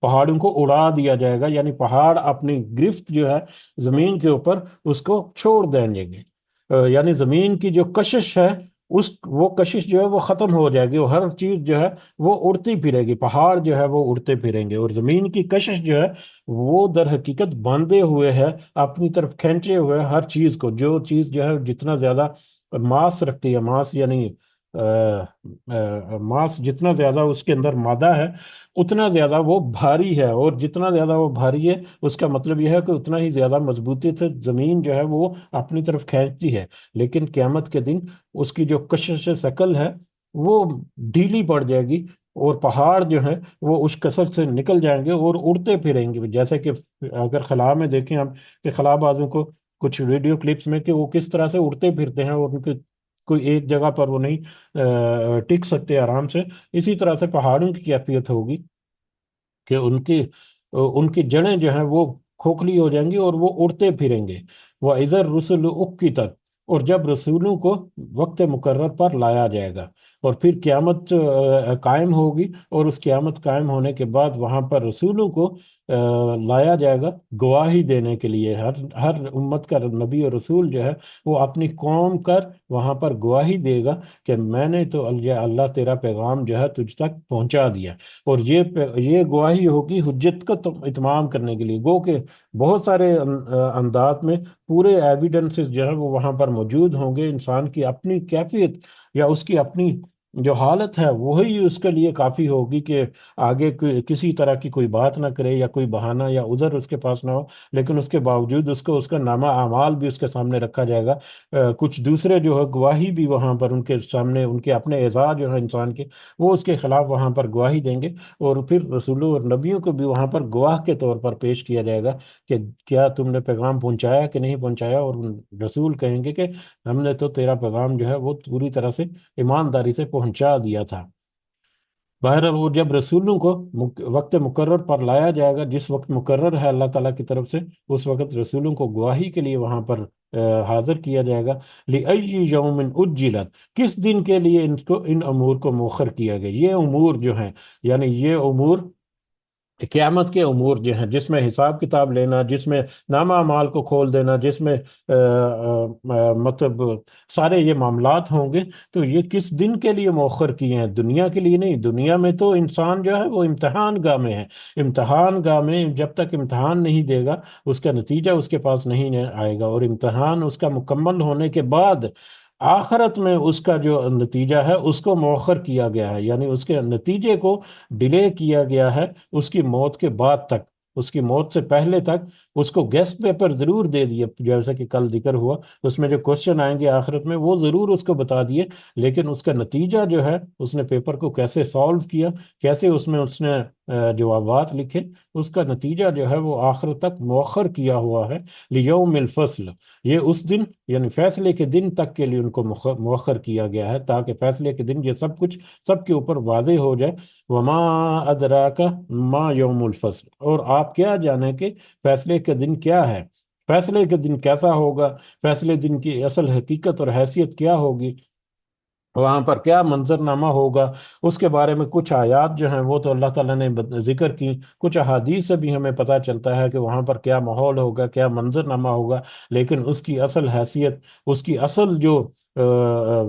پہاڑوں کو اڑا دیا جائے گا، یعنی پہاڑ اپنی گرفت جو ہے زمین کے اوپر اس کو چھوڑ دیں گے۔ یعنی زمین کی جو کشش ہے، وہ کشش جو ہے وہ ختم ہو جائے گی، اور ہر چیز جو ہے وہ اڑتی پھرے گی، پہاڑ جو ہے وہ اڑتے پھریں گے، اور زمین کی کشش جو ہے وہ در حقیقت باندھے ہوئے ہے، اپنی طرف کھینچے ہوئے ہر چیز کو، جو چیز جو ہے جتنا زیادہ ماس رکھتی ہے، ماس یعنی ماس جتنا زیادہ اس کے اندر مادہ ہے، اتنا زیادہ وہ بھاری ہے، اور جتنا زیادہ وہ بھاری ہے اس کا مطلب یہ ہے کہ اتنا ہی زیادہ مضبوطی سے زمین جو ہے وہ اپنی طرف کھینچتی ہے۔ لیکن قیامت کے دن اس کی جو کشش ثقل ہے وہ ڈھیلی پڑ جائے گی، اور پہاڑ جو ہیں وہ اس کثرت سے نکل جائیں گے اور اڑتے پھریں گے، جیسے کہ اگر خلا میں دیکھیں ہم کہ خلا بازوں کو کچھ ویڈیو کلپس میں کہ وہ کس طرح سے اڑتے پھرتے ہیں، اور ان کے کوئی ایک جگہ پر وہ نہیں ٹک سکتے آرام سے، اسی طرح سے پہاڑوں کی کیفیت ہوگی کہ ان کی جڑیں جو ہیں وہ کھوکھلی ہو جائیں گی اور وہ اڑتے پھریں گے۔ وَإِذَا الرُّسُلُ أُقِّتَتْ، اور جب رسولوں کو وقت مقرر پر لایا جائے گا، اور پھر قیامت قائم ہوگی، اور اس قیامت قائم ہونے کے بعد وہاں پر رسولوں کو لایا جائے گا گواہی دینے کے لیے۔ ہر امت کا نبی اور رسول جو ہے وہ اپنی قوم کر وہاں پر گواہی دے گا کہ میں نے تو اللہ تیرا پیغام جو ہے تجھ تک پہنچا دیا، اور یہ گواہی ہوگی حجت کا اتمام کرنے کے لیے۔ گو کہ بہت سارے انداز میں پورے ایویڈنسز جو ہے وہ وہاں پر موجود ہوں گے، انسان کی اپنی کیفیت یا اس کی اپنی جو حالت ہے وہی اس کے لیے کافی ہوگی کہ آگے کسی طرح کی کوئی بات نہ کرے، یا کوئی بہانہ یا عذر اس کے پاس نہ ہو، لیکن اس کے باوجود اس کا نامہ اعمال بھی اس کے سامنے رکھا جائے گا۔ کچھ دوسرے جو ہے گواہی بھی وہاں پر ان کے سامنے، ان کے اپنے اعزاز جو ہے انسان کے، وہ اس کے خلاف وہاں پر گواہی دیں گے، اور پھر رسولوں اور نبیوں کو بھی وہاں پر گواہ کے طور پر پیش کیا جائے گا کہ کیا تم نے پیغام پہنچایا کہ نہیں پہنچایا، اور رسول کہیں گے کہ ہم نے تو تیرا پیغام جو ہے وہ پوری طرح سے ایمانداری سے پہنچا دیا تھا۔ بہرحال وہ جب رسولوں کو وقت مقرر پر لایا جائے گا، جس وقت مقرر ہے اللہ تعالیٰ کی طرف سے، اس وقت رسولوں کو گواہی کے لیے وہاں پر حاضر کیا جائے گا۔ لِأَيِّ يَوْمٍ أُجِّلَتْ، کس دن کے لیے ان امور کو مؤخر کیا گیا؟ یہ امور جو ہیں، یعنی یہ امور قیامت کے امور جو ہیں، جس میں حساب کتاب لینا، جس میں نامہ اعمال کو کھول دینا، جس میں مطلب سارے یہ معاملات ہوں گے، تو یہ کس دن کے لیے مؤخر کیے ہیں؟ دنیا کے لیے نہیں۔ دنیا میں تو انسان جو ہے وہ امتحان گاہ میں ہے، امتحان گاہ میں جب تک امتحان نہیں دے گا اس کا نتیجہ اس کے پاس نہیں آئے گا، اور امتحان اس کا مکمل ہونے کے بعد آخرت میں اس کا جو نتیجہ ہے اس کو مؤخر کیا گیا ہے، یعنی اس کے نتیجے کو ڈیلے کیا گیا ہے اس کی موت کے بعد تک، اس کی موت سے پہلے تک اس کو گیسٹ پیپر ضرور دے دیے، جیسا کہ کل ذکر ہوا اس میں جو کوشچن آئیں گے آخرت میں وہ ضرور اس کو بتا دیے، لیکن اس کا نتیجہ جو ہے اس نے پیپر کو کیسے سالو کیا، کیسے اس نے جوابات لکھے، اس کا نتیجہ جو ہے وہ آخرت تک مؤخر کیا ہوا ہے، لیوم الفصل، یہ اس دن یعنی فیصلے کے دن تک کے لیے ان کو مؤخر کیا گیا ہے، تاکہ فیصلے کے دن یہ سب کچھ سب کے اوپر واضح ہو جائے۔ وما ادراک ما یوم الفصل، اور آپ کیا جانیں کہ فیصلے کے دن کیا ہے، فیصلے کے دن کیسا ہوگا، فیصلے دن کی اصل حقیقت اور حیثیت کیا ہوگی، وہاں پر کیا منظرنامہ ہوگا، اس کے بارے میں کچھ آیات جو ہیں وہ تو اللہ تعالیٰ نے ذکر کی، کچھ احادیث سے بھی ہمیں پتہ چلتا ہے کہ وہاں پر کیا ماحول ہوگا، کیا منظرنامہ ہوگا، لیکن اس کی اصل حیثیت، اس کی اصل جو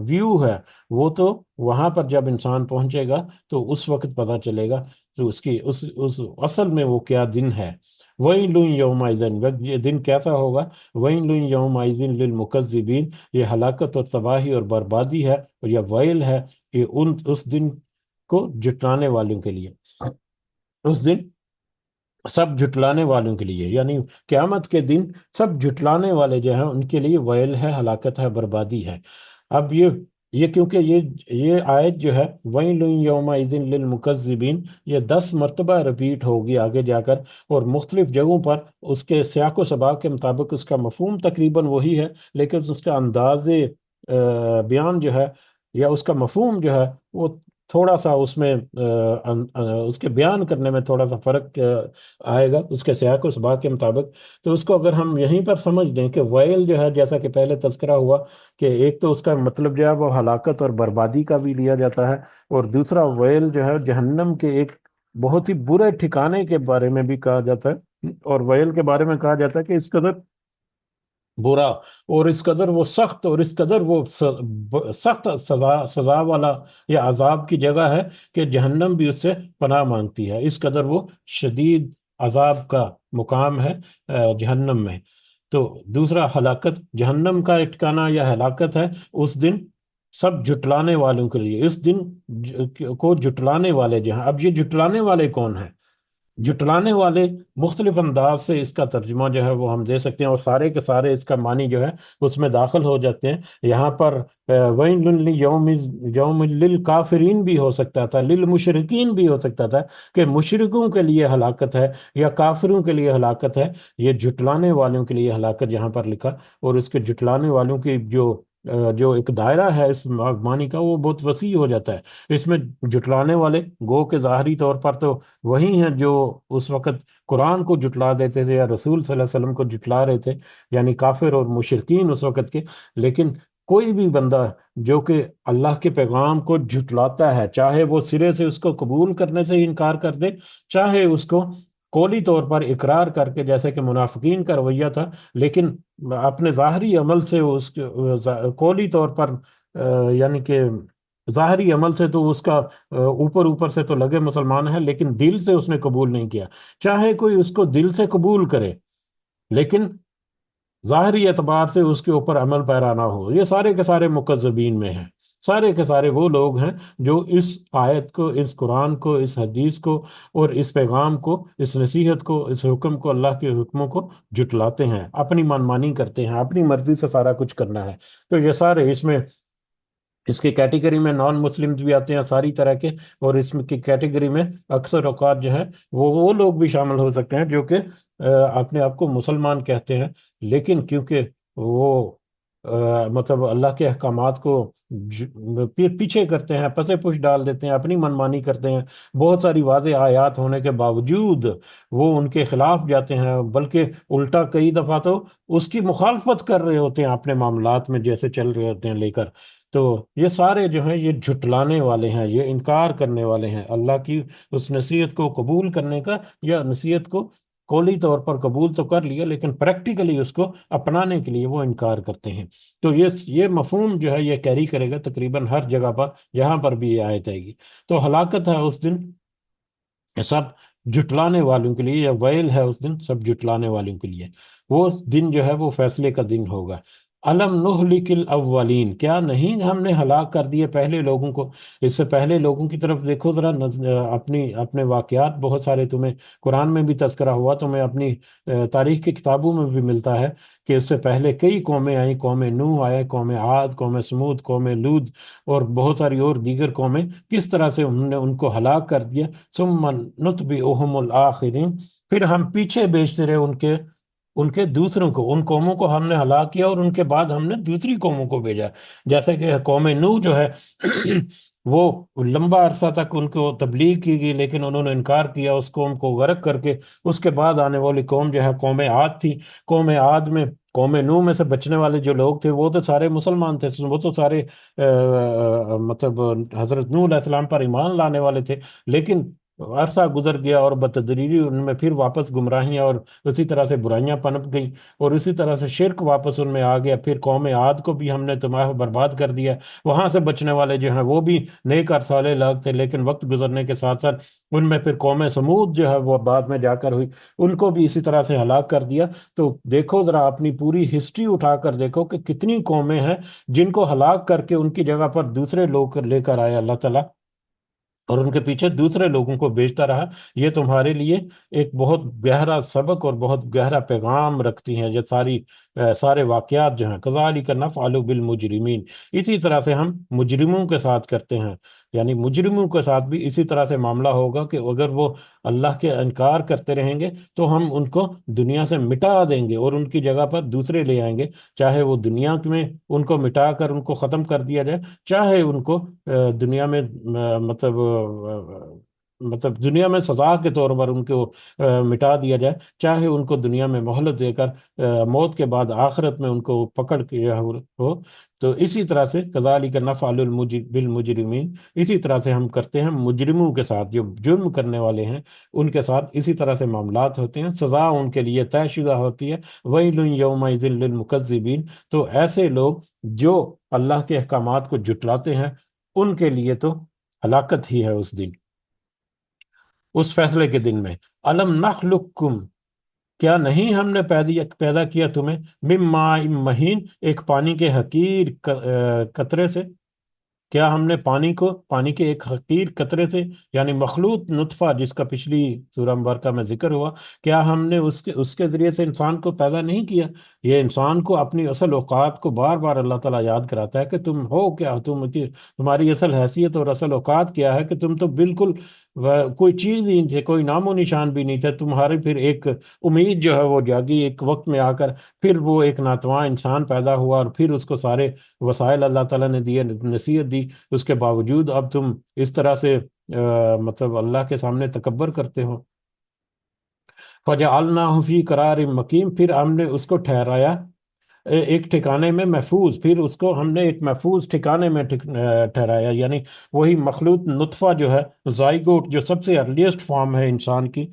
ویو ہے وہ تو وہاں پر جب انسان پہنچے گا تو اس وقت پتہ چلے گا، تو اس اصل میں وہ کیا دن ہے۔ وَيْلٌ يَوْمَئِذٍ، یہ دن کیسا ہوگا، وَيْلٌ يَوْمَئِذٍ لِّلْمُكَذِّبِينَ، یہ ہلاکت اور تباہی اور بربادی ہے، اور یہ ویل ہے کہ اس دن کو جٹلانے والوں کے لیے، اس دن سب جھٹلانے والوں کے لیے، یعنی قیامت کے دن سب جھٹلانے والے جو ہیں ان کے لیے ویل ہے، ہلاکت ہے، بربادی ہے۔ اب یہ کیونکہ یہ آیت جو ہے وَيْلٌ يَوْمَئِذٍ لِّلْمُكَذِّبِينَ، یہ 10 مرتبہ رپیٹ ہوگی آگے جا کر، اور مختلف جگہوں پر اس کے سیاق و سباق کے مطابق اس کا مفہوم تقریباً وہی ہے، لیکن اس کا انداز بیان جو ہے یا اس کا مفہوم جو ہے وہ تھوڑا سا اس میں اس کے بیان کرنے میں تھوڑا سا فرق آئے گا اس کے سیاق و سباق کے مطابق۔ تو اس کو اگر ہم یہیں پر سمجھ لیں کہ ویل جو ہے، جیسا کہ پہلے تذکرہ ہوا کہ ایک تو اس کا مطلب جو ہے وہ ہلاکت اور بربادی کا بھی لیا جاتا ہے، اور دوسرا ویل جو ہے جہنم کے ایک بہت ہی برے ٹھکانے کے بارے میں بھی کہا جاتا ہے، اور ویل کے بارے میں کہا جاتا ہے کہ اس قدر برا اور اس قدر وہ سخت اور اس قدر وہ سخت سزا والا یا عذاب کی جگہ ہے کہ جہنم بھی اس سے پناہ مانگتی ہے، اس قدر وہ شدید عذاب کا مقام ہے جہنم میں۔ تو دوسرا ہلاکت، جہنم کا ٹھکانہ یا ہلاکت ہے اس دن سب جھٹلانے والوں کے لیے، اس دن کو جھٹلانے والے جہاں، اب یہ جھٹلانے والے کون ہیں؟ جٹلانے والے مختلف انداز سے اس کا ترجمہ جو ہے وہ ہم دے سکتے ہیں، اور سارے کے سارے اس کا معنی جو ہے اس میں داخل ہو جاتے ہیں یہاں پر۔ وَيْلٌ یوم للکافرین بھی ہو سکتا تھا، للمشرکین بھی ہو سکتا تھا کہ مشرکوں کے لیے ہلاکت ہے یا کافروں کے لیے ہلاکت ہے، یہ جٹلانے والوں کے لیے ہلاکت یہاں پر لکھا، اور اس کے جٹلانے والوں کی جو ایک دائرہ ہے اس معنی کا وہ بہت وسیع ہو جاتا ہے۔ اس میں جٹلانے والے گو کے ظاہری طور پر تو وہی ہیں جو اس وقت قرآن کو جٹلا دیتے تھے یا رسول صلی اللہ علیہ وسلم کو جٹلا رہے تھے، یعنی کافر اور مشرکین اس وقت کے، لیکن کوئی بھی بندہ جو کہ اللہ کے پیغام کو جھٹلاتا ہے، چاہے وہ سرے سے اس کو قبول کرنے سے ہی انکار کر دے، چاہے اس کو قولی طور پر اقرار کر کے جیسے کہ منافقین کا رویہ تھا، لیکن اپنے ظاہری عمل سے قولی طور پر یعنی کہ ظاہری عمل سے تو اس کا اوپر اوپر سے تو لگے مسلمان ہے، لیکن دل سے اس نے قبول نہیں کیا، چاہے کوئی اس کو دل سے قبول کرے لیکن ظاہری اعتبار سے اس کے اوپر عمل پیرا نہ ہو، یہ سارے کے سارے مکذبین میں ہیں، سارے کے سارے وہ لوگ ہیں جو اس آیت کو، اس قرآن کو، اس حدیث کو اور اس پیغام کو، اس نصیحت کو، اس حکم کو، اللہ کے حکموں کو جٹلاتے ہیں، اپنی منمانی کرتے ہیں، اپنی مرضی سے سارا کچھ کرنا ہے۔ تو یہ سارے اس کی کیٹیگری میں نان مسلم بھی آتے ہیں ساری طرح کے، اور اس کی کیٹیگری میں اکثر اوقات جو ہے وہ لوگ بھی شامل ہو سکتے ہیں جو کہ اپنے آپ کو مسلمان کہتے ہیں، لیکن کیونکہ وہ مطلب اللہ کے احکامات کو پیچھے کرتے ہیں، پسے پش ڈال دیتے ہیں، اپنی منمانی کرتے ہیں، بہت ساری واضح آیات ہونے کے باوجود وہ ان کے خلاف جاتے ہیں، بلکہ الٹا کئی دفعہ تو اس کی مخالفت کر رہے ہوتے ہیں اپنے معاملات میں جیسے چل رہے ہوتے ہیں لے کر۔ تو یہ سارے جو ہیں یہ جھٹلانے والے ہیں، یہ انکار کرنے والے ہیں اللہ کی اس نصیحت کو قبول کرنے کا، یا نصیحت کو قولی طور پر قبول تو کر لیا لیکن پریکٹیکلی اس کو اپنانے کے لیے وہ انکار کرتے ہیں۔ تو یہ مفہوم جو ہے یہ کیری کرے گا تقریباً ہر جگہ پر جہاں پر بھی یہ آیت آئے گی۔ تو ہلاکت ہے اس دن سب جٹلانے والوں کے لیے، یا ویل ہے اس دن سب جٹلانے والوں کے لیے، وہ دن جو ہے وہ فیصلے کا دن ہوگا۔ علم نہلکل اولین، کیا نہیں ہم نے ہلاک کر دیے پہلے لوگوں کو؟ اس سے پہلے لوگوں کی طرف دیکھو ذرا، اپنی اپنے واقعات بہت سارے تمہیں قرآن میں بھی تذکرہ ہوا، تمہیں اپنی تاریخ کی کتابوں میں بھی ملتا ہے کہ اس سے پہلے کئی قومیں آئیں، قوم نوح آئے، قوم عاد، قوم سمود، قوم لود، اور بہت ساری اور دیگر قومیں، کس طرح سے ہم نے ان کو ہلاک کر دیا۔ ثم نتبعہم الآخرین، پھر ہم پیچھے بیچتے رہے ان کے دوسروں کو، ان قوموں کو ہم نے ہلاک کیا، اور ان کے بعد ہم نے دوسری قوموں کو بھیجا۔ جیسے کہ قوم نوح جو ہے وہ لمبا عرصہ تک ان کو تبلیغ کی گئی، لیکن انہوں نے انکار کیا، اس قوم کو غرق کر کے اس کے بعد آنے والی قوم جو ہے قوم عاد تھی۔ قوم عاد میں، قوم نوح میں سے بچنے والے جو لوگ تھے وہ تو سارے مسلمان تھے، وہ تو سارے مطلب حضرت نوح علیہ السلام پر ایمان لانے والے تھے، لیکن عرصہ گزر گیا اور بتدریجی ان میں پھر واپس گمراہیاں اور اسی طرح سے برائیاں پنپ گئیں، اور اسی طرح سے شرک واپس ان میں آ گیا۔ پھر قوم عاد کو بھی ہم نے تباہ و برباد کر دیا، وہاں سے بچنے والے جو ہیں وہ بھی نیک اور صالح لوگ تھے، لیکن وقت گزرنے کے ساتھ ساتھ ان میں پھر قوم سمود جو ہے وہ بعد میں جا کر ہوئی، ان کو بھی اسی طرح سے ہلاک کر دیا۔ تو دیکھو ذرا اپنی پوری ہسٹری اٹھا کر دیکھو کہ کتنی قومیں ہیں جن کو ہلاک کر کے ان کی جگہ پر دوسرے لوگ لے کر آئے اللہ تعالیٰ، اور ان کے پیچھے دوسرے لوگوں کو بھیجتا رہا۔ یہ تمہارے لیے ایک بہت گہرا سبق اور بہت گہرا پیغام رکھتی ہیں یہ سارے واقعات جو ہیں۔ کذالک نفعل بالمجرمین، اسی طرح سے ہم مجرموں کے ساتھ کرتے ہیں، یعنی مجرموں کے ساتھ بھی اسی طرح سے معاملہ ہوگا کہ اگر وہ اللہ کے انکار کرتے رہیں گے تو ہم ان کو دنیا سے مٹا دیں گے اور ان کی جگہ پر دوسرے لے آئیں گے، چاہے وہ دنیا میں ان کو مٹا کر ان کو ختم کر دیا جائے، چاہے ان کو دنیا میں مطلب دنیا میں سزا کے طور پر ان کو مٹا دیا جائے، چاہے ان کو دنیا میں مہلت دے کر موت کے بعد آخرت میں ان کو پکڑ کے ہو۔ تو اسی طرح سے کذالک نفعل بالمجرمین، اسی طرح سے ہم کرتے ہیں مجرموں کے ساتھ، جو جرم کرنے والے ہیں ان کے ساتھ اسی طرح سے معاملات ہوتے ہیں، سزا ان کے لیے طے شدہ ہوتی ہے۔ ویل یومئذ للمکذبین، تو ایسے لوگ جو اللہ کے احکامات کو جھٹلاتے ہیں ان کے لیے تو ہلاکت ہی ہے اس دن، اس فیصلے کے دن میں۔ الم نخلقکم، کیا نہیں ہم نے پیدا کیا تمہیں من ماء مہین، ایک پانی کے حقیر قطرے سے؟ کیا ہم نے پانی کے ایک حقیر قطرے سے، یعنی مخلوط نطفہ جس کا پچھلی سورہ مبارکہ میں ذکر ہوا، کیا ہم نے اس کے ذریعے سے انسان کو پیدا نہیں کیا؟ یہ انسان کو اپنی اصل اوقات کو بار بار اللہ تعالیٰ یاد کراتا ہے کہ تم ہو کیا، تمہاری اصل حیثیت اور اصل اوقات کیا ہے، کہ تم تو بالکل کوئی چیز ہی نہیں تھے، کوئی نام و نشان بھی نہیں تھے تمہارے۔ پھر ایک امید جو ہے وہ جاگی ایک وقت میں آ کر، پھر وہ ایک ناتواں انسان پیدا ہوا، اور پھر اس کو سارے وسائل اللہ تعالیٰ نے دیے، نصیحت دی، اس کے باوجود اب تم اس طرح سے مطلب اللہ کے سامنے تکبر کرتے ہو۔ فَجَعَلْنَاهُ فِي قَرَارٍ مَّكِينٍ، پھر ہم نے اس کو ٹھہرایا ایک ٹھکانے میں محفوظ، پھر اس کو ہم نے ایک محفوظ ٹھکانے میں ٹھہرایا، یعنی وہی مخلوط نطفہ جو ہے، زائگوٹ، جو سب سے ارلیسٹ فارم ہے انسان کی،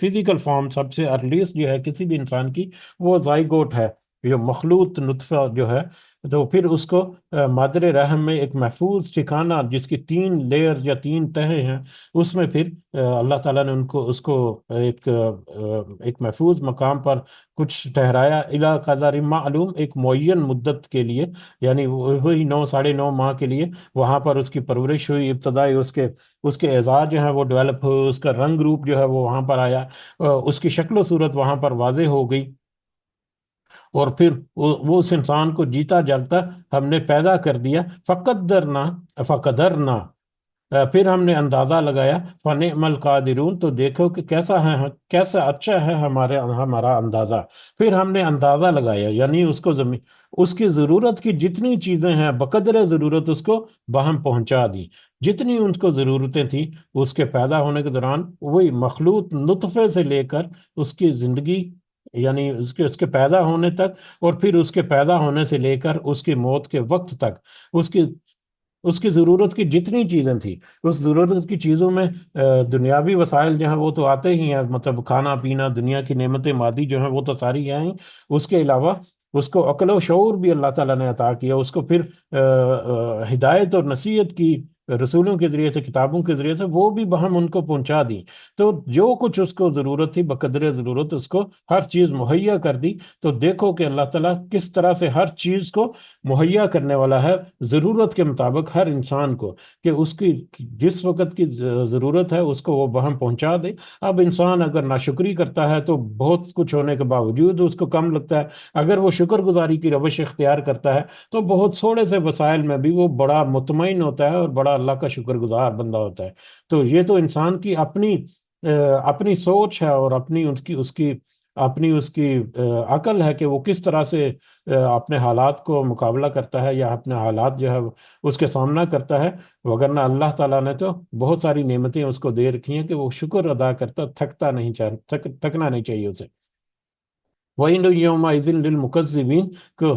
فزیکل فارم سب سے ارلیسٹ جو ہے کسی بھی انسان کی، وہ زائگوٹ ہے، یہ مخلوط نطفہ جو ہے۔ تو پھر اس کو مادر رحم میں ایک محفوظ ٹھکانہ، جس کی 3 لیئر یا 3 تہیں ہیں، اس میں پھر اللہ تعالیٰ نے اس کو ایک محفوظ مقام پر کچھ ٹھہرایا، الی قدر معلوم، ایک معین مدت کے لیے، یعنی وہی 9 ساڑھے 9 ماہ کے لیے وہاں پر اس کی پرورش ہوئی، ابتدائی اس کے اعضاء جو ہیں وہ ڈیولپ ہوئے، اس کا رنگ روپ جو ہے وہ وہاں پر آیا، اس کی شکل و صورت وہاں پر واضح ہو گئی، اور پھر وہ اس انسان کو جیتا جاگتا ہم نے پیدا کر دیا۔ فقدرنا، پھر ہم نے اندازہ لگایا، فنعم القادرون، تو دیکھو کہ کیسا اچھا ہے ہمارا اندازہ۔ پھر ہم نے اندازہ لگایا، یعنی اس کی ضرورت کی جتنی چیزیں ہیں بقدر ضرورت اس کو باہم پہنچا دی، جتنی ان کو ضرورتیں تھیں اس کے پیدا ہونے کے دوران، وہی مخلوط نطفے سے لے کر اس کی زندگی، یعنی اس کے پیدا ہونے تک، اور پھر اس کے پیدا ہونے سے لے کر اس کی موت کے وقت تک، اس کی اس کی ضرورت کی جتنی چیزیں تھیں، اس ضرورت کی چیزوں میں دنیاوی وسائل جو ہیں وہ تو آتے ہی ہیں، مطلب کھانا پینا، دنیا کی نعمتیں مادی جو ہیں وہ تو ساری ہیں ہی، اس کے علاوہ اس کو عقل و شعور بھی اللہ تعالیٰ نے عطا کیا، اس کو پھر ہدایت اور نصیحت کی رسولوں کے ذریعے سے، کتابوں کے ذریعے سے، وہ بھی ہم ان کو پہنچا دیں۔ تو جو کچھ اس کو ضرورت تھی بقدر ضرورت اس کو ہر چیز مہیا کر دی۔ تو دیکھو کہ اللہ تعالیٰ کس طرح سے ہر چیز کو مہیا کرنے والا ہے ضرورت کے مطابق ہر انسان کو، کہ اس کی جس وقت کی ضرورت ہے اس کو وہ بہم پہنچا دے۔ اب انسان اگر ناشکری کرتا ہے تو بہت کچھ ہونے کے باوجود اس کو کم لگتا ہے، اگر وہ شکر گزاری کی روش اختیار کرتا ہے تو بہت تھوڑے سے وسائل میں بھی وہ بڑا مطمئن ہوتا ہے اور بڑا اللہ کا شکر گزار بندہ ہوتا ہے۔ تو یہ تو انسان کی اپنی سوچ ہے، اور اپنی اس کی عقل ہے کہ وہ کس طرح سے اپنے حالات کو مقابلہ کرتا ہے، یا اپنے حالات جو ہے اس کے سامنا کرتا ہے۔ وگرنہ اللہ تعالیٰ نے تو بہت ساری نعمتیں اس کو دے رکھی ہیں کہ وہ شکر ادا کرتا، تھکنا نہیں چاہیے اسے۔ وَإِنَّ يَوْمَئِذٍ لِّلْمُكَذِّبِينَ کہ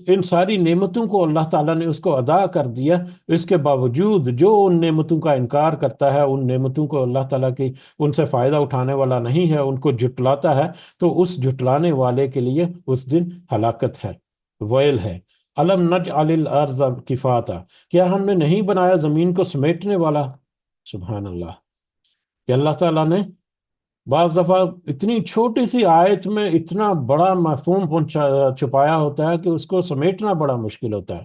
ان ساری نعمتوں کو اللہ تعالیٰ نے اس کو ادا کر دیا، اس کے باوجود جو ان نعمتوں کا انکار کرتا ہے، ان نعمتوں کو اللہ تعالیٰ کی ان سے فائدہ اٹھانے والا نہیں ہے، ان کو جھٹلاتا ہے، تو اس جھٹلانے والے کے لیے اس دن ہلاکت ہے، ویل ہے۔ الم نجعل الارض کفاتا، کیا ہم نے نہیں بنایا زمین کو سمیٹنے والا؟ سبحان اللہ، کہ اللہ تعالیٰ نے بعض دفعہ اتنی چھوٹی سی آیت میں اتنا بڑا مفہوم چھپایا ہوتا ہے کہ اس کو سمیٹنا بڑا مشکل ہوتا ہے۔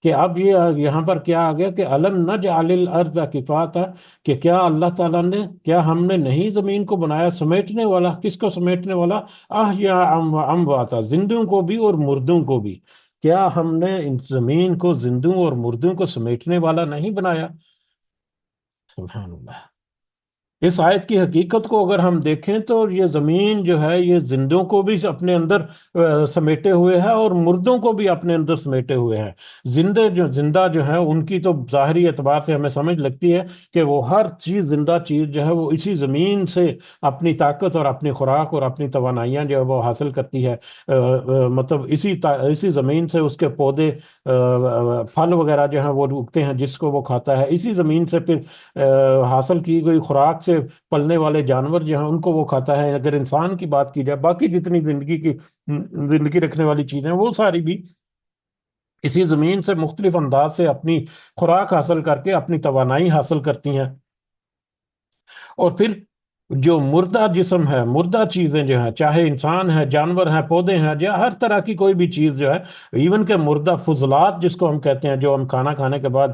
کہ اب یہ یہاں پر کیا آ گیا کہ الم نجعل الارض کفاتا، کہ کیا اللہ تعالیٰ نے، کیا ہم نے نہیں زمین کو بنایا سمیٹنے والا؟ کس کو سمیٹنے والا؟ احیا امواتا، زندوں کو بھی اور مردوں کو بھی۔ کیا ہم نے ان زمین کو زندوں اور مردوں کو سمیٹنے والا نہیں بنایا؟ سبحان اللہ۔ اس آیت کی حقیقت کو اگر ہم دیکھیں تو یہ زمین جو ہے یہ زندوں کو بھی اپنے اندر سمیٹے ہوئے ہے، اور مردوں کو بھی اپنے اندر سمیٹے ہوئے ہیں۔ زندہ جو ہیں ان کی تو ظاہری اعتبار سے ہمیں سمجھ لگتی ہے کہ وہ ہر چیز، زندہ چیز جو ہے وہ اسی زمین سے اپنی طاقت اور اپنی خوراک اور اپنی توانائیاں جو ہے وہ حاصل کرتی ہے۔ مطلب اسی زمین سے اس کے پودے، پھل وغیرہ جو ہیں وہ اگتے ہیں جس کو وہ کھاتا ہے، اسی زمین سے پھر حاصل کی گئی خوراک سے پلنے والے جانور جو ہیں ان کو وہ کھاتا ہے۔ اگر انسان کی بات کی جائے، باقی جتنی زندگی رکھنے والی چیزیں وہ ساری بھی اسی زمین سے مختلف انداز سے اپنی خوراک حاصل کر کے اپنی توانائی حاصل کرتی ہیں۔ اور پھر جو مردہ جسم ہے، مردہ چیزیں جو ہیں، چاہے انسان ہے، جانور ہیں، پودے ہیں، یا ہر طرح کی کوئی بھی چیز جو ہے، ایون کہ مردہ فضلات جس کو ہم کہتے ہیں، جو ہم کھانا کھانے کے بعد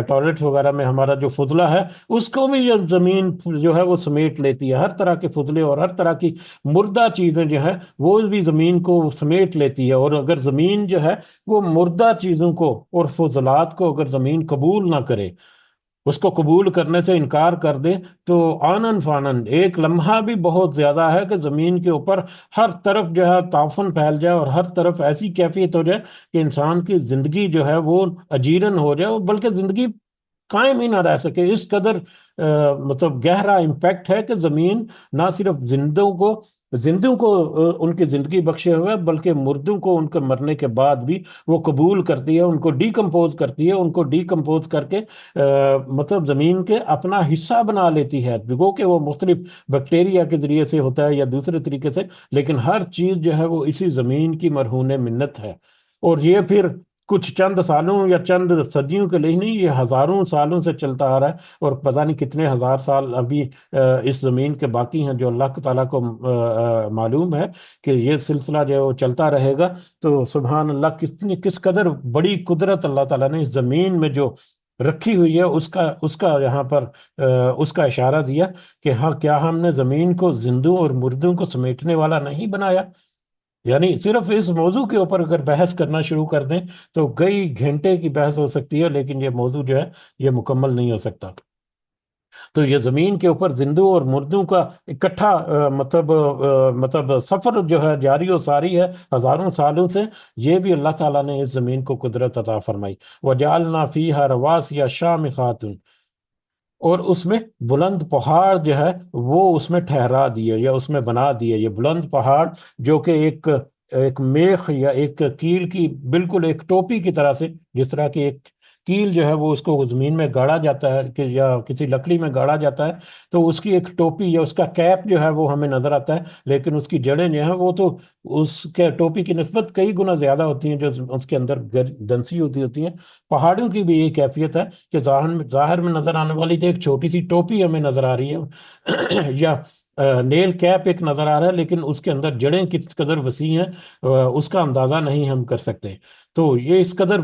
ٹوائلٹس وغیرہ میں ہمارا جو فضلہ ہے، اس کو بھی یہ زمین جو ہے وہ سمیٹ لیتی ہے۔ ہر طرح کے فضلے اور ہر طرح کی مردہ چیزیں جو ہیں وہ بھی زمین کو سمیٹ لیتی ہے۔ اور اگر زمین جو ہے وہ مردہ چیزوں کو اور فضلات کو اگر زمین قبول نہ کرے، اس کو قبول کرنے سے انکار کر دے، تو آنن فانن ایک لمحہ بھی بہت زیادہ ہے کہ زمین کے اوپر ہر طرف جو ہے تعفن پھیل جائے، اور ہر طرف ایسی کیفیت ہو جائے کہ انسان کی زندگی جو ہے وہ اجیرن ہو جائے، اور بلکہ زندگی قائم ہی نہ رہ سکے۔ اس قدر مطلب گہرا امپیکٹ ہے کہ زمین نہ صرف زندوں کو ان کی زندگی بخشے ہوئے، بلکہ مردوں کو ان کے مرنے کے بعد بھی وہ قبول کرتی ہے، ان کو ڈیکمپوز کرتی ہے، ان کو ڈیکمپوز کر کے مطلب زمین کے اپنا حصہ بنا لیتی ہے۔ گو کہ وہ مختلف بیکٹیریا کے ذریعے سے ہوتا ہے یا دوسرے طریقے سے، لیکن ہر چیز جو ہے وہ اسی زمین کی مرہون منت ہے۔ اور یہ پھر کچھ چند سالوں یا چند صدیوں کے لیے نہیں، یہ ہزاروں سالوں سے چلتا آ رہا ہے، اور پتہ نہیں کتنے ہزار سال ابھی اس زمین کے باقی ہیں، جو اللہ تعالیٰ کو معلوم ہے کہ یہ سلسلہ جو ہے وہ چلتا رہے گا۔ تو سبحان اللہ، کس قدر بڑی قدرت اللہ تعالیٰ نے اس زمین میں جو رکھی ہوئی ہے، اس کا یہاں پر اس کا اشارہ دیا کہ ہاں، کیا ہم نے زمین کو زندوں اور مردوں کو سمیٹنے والا نہیں بنایا؟ یعنی صرف اس موضوع کے اوپر اگر بحث کرنا شروع کر دیں تو کئی گھنٹے کی بحث ہو سکتی ہے، لیکن یہ موضوع جو ہے یہ مکمل نہیں ہو سکتا۔ تو یہ زمین کے اوپر زندوں اور مردوں کا اکٹھا مطلب سفر جو ہے جاری و ساری ہے ہزاروں سالوں سے، یہ بھی اللہ تعالیٰ نے اس زمین کو قدرت عطا فرمائی۔ وَجَعَلْنَا فِيهَا رَوَاسِيَ شَامِخَاتٌ، اور اس میں بلند پہاڑ جو ہے وہ اس میں ٹھہرا دیے یا اس میں بنا دیے۔ یہ بلند پہاڑ جو کہ ایک میخ یا ایک کیل کی بالکل ایک ٹوپی کی طرح سے، جس طرح کی ایک کیل جو ہے وہ اس کو زمین میں گاڑا جاتا ہے کہ یا کسی لکڑی میں گاڑا جاتا ہے، تو اس کی ایک ٹوپی یا اس کا کیپ جو ہے وہ ہمیں نظر آتا ہے، لیکن اس کی جڑیں جو ہیں وہ تو اس کے ٹوپی کی نسبت کئی گنا زیادہ ہوتی ہیں، جو اس کے اندر دنسی ہوتی ہیں۔ پہاڑوں کی بھی یہ کیفیت ہے کہ ظاہر میں نظر آنے والی تو ایک چھوٹی سی ٹوپی ہمیں نظر آ رہی ہے یا نیل کیپ ایک نظر آ رہا ہے، لیکن اس کے اندر جڑیں کس قدر وسیع ہیں اس کا اندازہ نہیں ہم کر سکتے۔ تو یہ اس قدر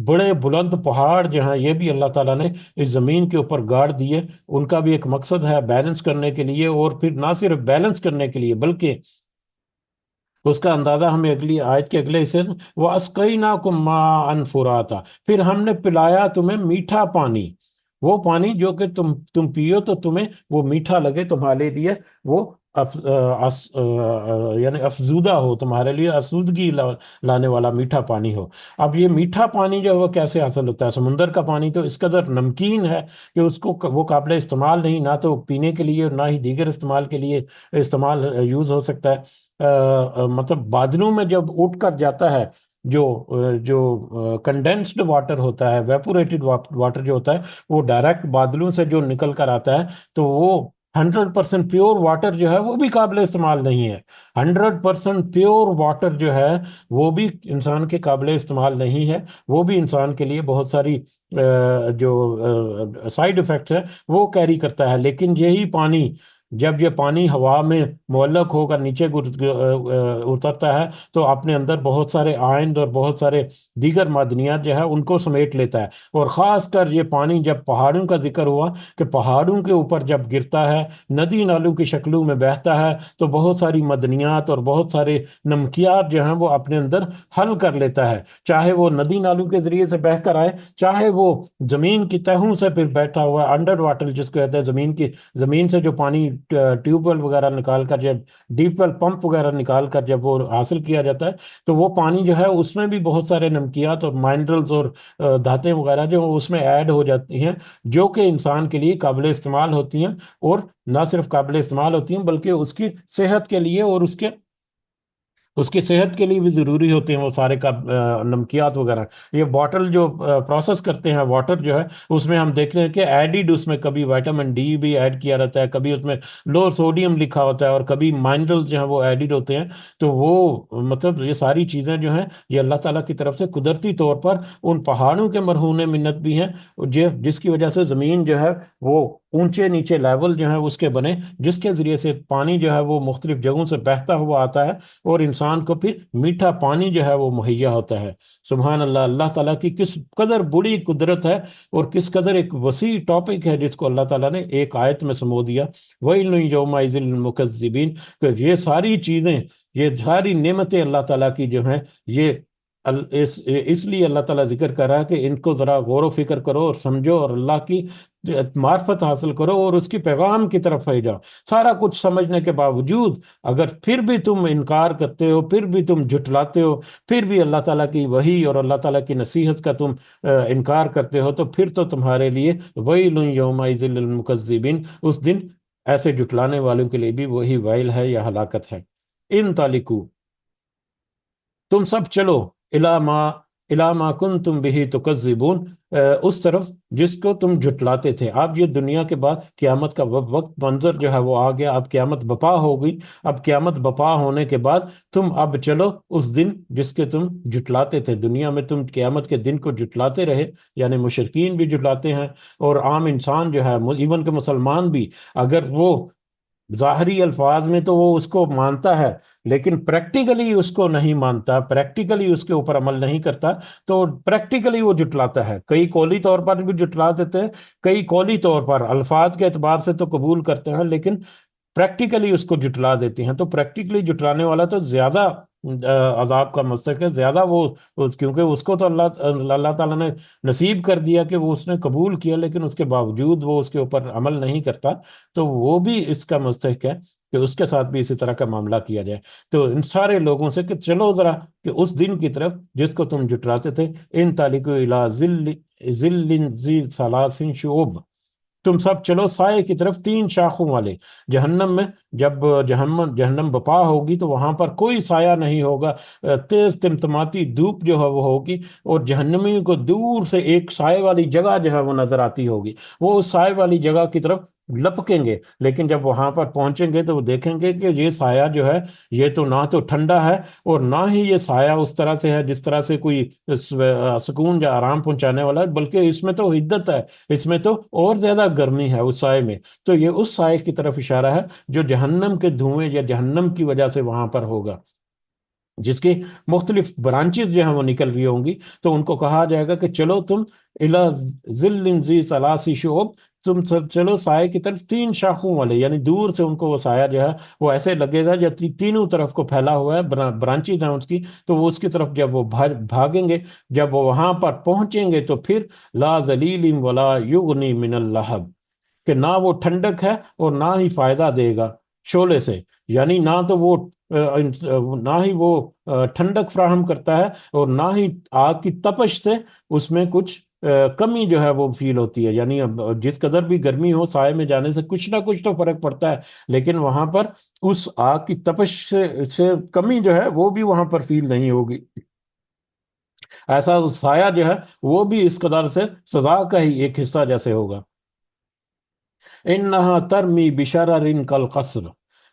بڑے بلند پہاڑ جو ہیں یہ بھی اللہ تعالیٰ نے اس زمین کے اوپر گاڑ دیے، ان کا بھی ایک مقصد ہے بیلنس کرنے کے لیے، اور پھر نہ صرف بیلنس کرنے کے لیے بلکہ اس کا اندازہ ہمیں اگلی آیت کے اگلے حصے سے، وَأَسْقَيْنَاكُم مَاءً فُرَاتًا، پھر ہم نے پلایا تمہیں میٹھا پانی، وہ پانی جو کہ تم پیو تو تمہیں وہ میٹھا لگے، تمہارے لیے وہ یعنی افزودہ ہو، تمہارے لیے افزودگی لانے والا میٹھا پانی ہو۔ اب یہ میٹھا پانی جو ہے وہ کیسے حاصل ہوتا ہے؟ سمندر کا پانی تو اس قدر نمکین ہے کہ اس کو وہ قابل استعمال نہیں، نہ تو پینے کے لیے نہ ہی دیگر استعمال کے لیے یوز ہو سکتا ہے۔ مطلب بادلوں میں جب اٹھ کر جاتا ہے، جو کنڈینسڈ واٹر ہوتا ہے، ویپوریٹڈ واٹر جو ہوتا ہے، وہ ڈائریکٹ بادلوں سے جو نکل کر آتا ہے، تو وہ 100% پیور واٹر جو ہے وہ بھی قابل استعمال نہیں ہے۔ 100% پیور واٹر جو ہے وہ بھی انسان کے قابل استعمال نہیں ہے، وہ بھی انسان کے لیے بہت ساری جو سائیڈ افیکٹس ہیں وہ کیری کرتا ہے۔ لیکن یہی پانی، جب یہ پانی ہوا میں معلق ہو کر نیچے اترتا ہے، تو اپنے اندر بہت سارے آئند اور بہت سارے دیگر معدنیات جو ہے ان کو سمیٹ لیتا ہے۔ اور خاص کر یہ پانی جب پہاڑوں کا ذکر ہوا کہ پہاڑوں کے اوپر جب گرتا ہے، ندی نالوں کی شکلوں میں بہتا ہے، تو بہت ساری معدنیات اور بہت سارے نمکیات جو ہیں وہ اپنے اندر حل کر لیتا ہے، چاہے وہ ندی نالوں کے ذریعے سے بہہ کر آئے، چاہے وہ زمین کی تہوں سے پھر بیٹھا ہوا انڈر واٹر جس کو کہتے ہیں، زمین سے جو پانی ٹیوب ویل وغیرہ نکال کر یا ڈیپ ویل پمپ وغیرہ نکال کر جب وہ حاصل کیا جاتا ہے، تو وہ پانی جو ہے اس میں بھی بہت سارے نمکیات اور مائنرلز اور دھاتیں وغیرہ جو اس میں ایڈ ہو جاتی ہیں، جو کہ انسان کے لیے قابل استعمال ہوتی ہیں، اور نہ صرف قابل استعمال ہوتی ہیں بلکہ اس کی صحت کے لیے اور اس کی صحت کے لیے بھی ضروری ہوتے ہیں وہ سارے کا نمکیات وغیرہ۔ یہ باٹل جو پروسیس کرتے ہیں واٹر جو ہے، اس میں ہم دیکھتے ہیں کہ ایڈیڈ اس میں کبھی وائٹامن ڈی بھی ایڈ کیا رہتا ہے، کبھی اس میں لو سوڈیم لکھا ہوتا ہے، اور کبھی مائنرل جو ہیں وہ ایڈیڈ ہوتے ہیں۔ تو وہ مطلب یہ ساری چیزیں جو ہیں یہ اللہ تعالیٰ کی طرف سے قدرتی طور پر ان پہاڑوں کے مرہون منت بھی ہیں، جس کی وجہ سے زمین جو ہے وہ اونچے نیچے لیول جو ہے اس کے بنے، جس کے ذریعے سے پانی جو ہے وہ مختلف جگہوں سے بہتا ہوا آتا ہے، اور انسان کو پھر میٹھا پانی جو ہے وہ مہیا ہوتا ہے۔ سبحان اللہ، اللہ تعالیٰ کی کس قدر بڑی قدرت ہے، اور کس قدر ایک وسیع ٹاپک ہے جس کو اللہ تعالیٰ نے ایک آیت میں سمو دیا، وَيْلٌ يَوْمَئِذٍ لِّلْمُكَذِّبِينَ، کہ یہ ساری چیزیں، یہ ساری نعمتیں اللہ تعالیٰ کی جو ہیں، یہ اس لیے اللہ تعالیٰ ذکر کر رہا ہے کہ ان کو ذرا غور و فکر کرو اور سمجھو، اور اللہ کی معرفت حاصل کرو اور اس کی پیغام کی طرف پھیل جاؤ۔ سارا کچھ سمجھنے کے باوجود اگر پھر بھی تم انکار کرتے ہو، پھر بھی تم جھٹلاتے ہو، پھر بھی اللہ تعالیٰ کی وحی اور اللہ تعالیٰ کی نصیحت کا تم انکار کرتے ہو، تو پھر تو تمہارے لیے وَيْلٌ يَوْمَئِذٍ لِّلْمُكَذِّبِينَ، اس دن ایسے جھٹلانے والوں کے لیے بھی وہی ویل ہے یا ہلاکت ہے۔ ان تالکو، تم سب چلو، الا ما کنتم بہ تکذبون، اس طرف جس کو تم جھٹلاتے تھے۔ اب یہ دنیا کے بعد قیامت کا وقت منظر جو ہے وہ آ گیا، اب قیامت بپا ہو گئی۔ اب قیامت بپا ہونے کے بعد تم اب چلو اس دن جس کے تم جھٹلاتے تھے۔ دنیا میں تم قیامت کے دن کو جھٹلاتے رہے، یعنی مشرکین بھی جھٹلاتے ہیں، اور عام انسان جو ہے، ایون کہ مسلمان بھی، اگر وہ ظاہری الفاظ میں تو وہ اس کو مانتا ہے، لیکن پریکٹیکلی اس کو نہیں مانتا، پریکٹیکلی اس کے اوپر عمل نہیں کرتا، تو پریکٹیکلی وہ جھٹلاتا ہے۔ کئی قولی طور پر بھی جھٹلا دیتے ہیں، کئی قولی طور پر الفاظ کے اعتبار سے تو قبول کرتے ہیں، لیکن پریکٹیکلی اس کو جھٹلا دیتے ہیں۔ تو پریکٹیکلی جھٹلانے والا تو زیادہ عذاب کا مستحق ہے، زیادہ کیونکہ اس کو تو اللہ تعالیٰ نے نصیب کر دیا کہ وہ اس نے قبول کیا، لیکن اس کے باوجود وہ اس کے اوپر عمل نہیں کرتا، تو وہ بھی اس کا مستحق ہے کہ اس کے ساتھ بھی اسی طرح کا معاملہ کیا جائے۔ تو ان سارے لوگوں سے کہ چلو ذرا کہ اس دن کی طرف جس کو تم جھٹلاتے تھے، ان تالکو الی ظل ذی ثلاث شعب، تم سب چلو سائے کی طرف تین شاخوں والے جہنم میں۔ جب جہنم جہنم بپا ہوگی تو وہاں پر کوئی سایہ نہیں ہوگا، تیز تمتماتی دھوپ جو ہے وہ ہوگی، اور جہنمیوں کو دور سے ایک سائے والی جگہ جو ہے وہ نظر آتی ہوگی، وہ اس سائے والی جگہ کی طرف لپکیں گے، لیکن جب وہاں پر پہنچیں گے تو وہ دیکھیں گے کہ یہ سایہ جو ہے یہ تو نہ تو ٹھنڈا ہے، اور نہ ہی یہ سایہ اس طرح سے ہے جس طرح سے کوئی سکون یا آرام پہنچانے والا ہے، بلکہ اس میں تو حدت ہے، اس میں تو اور زیادہ گرمی ہے اس سائے میں۔ تو یہ اس سائے کی طرف اشارہ ہے جو جہنم کے دھوئیں یا جہنم کی وجہ سے وہاں پر ہوگا، جس کی مختلف برانچز جو ہیں وہ نکل رہی ہوں گی۔ تو ان کو کہا جائے گا کہ چلو تم الا ذل ذی ثلاث شعب، تم سب چلو سائے کی طرف تین شاخوں والے، یعنی دور سے ان کو وہ سایہ جو ہے وہ ایسے لگے گا جب تینوں طرف کو پھیلا ہوا ہے، برانچز ہیں اس کی، تو وہ اس کی طرف جب وہ بھاگیں گے، جب وہ وہاں پر پہنچیں گے تو پھر لا ذلیل ولا یغنی من اللہب، کہ نہ وہ ٹھنڈک ہے اور نہ ہی فائدہ دے گا شعلے سے، یعنی نہ تو وہ نہ ہی وہ ٹھنڈک فراہم کرتا ہے، اور نہ ہی آگ کی تپش سے اس میں کچھ کمی جو ہے وہ فیل ہوتی ہے، یعنی جس قدر بھی گرمی ہو سائے میں جانے سے کچھ نہ کچھ تو فرق پڑتا ہے، لیکن وہاں پر اس آگ کی تپش سے کمی جو ہے وہ بھی وہاں پر فیل نہیں ہوگی۔ ایسا سایہ جو ہے وہ بھی اس قدر سے سزا کا ہی ایک حصہ جیسے ہوگا۔ انہا ترمی بشرر کالقصر،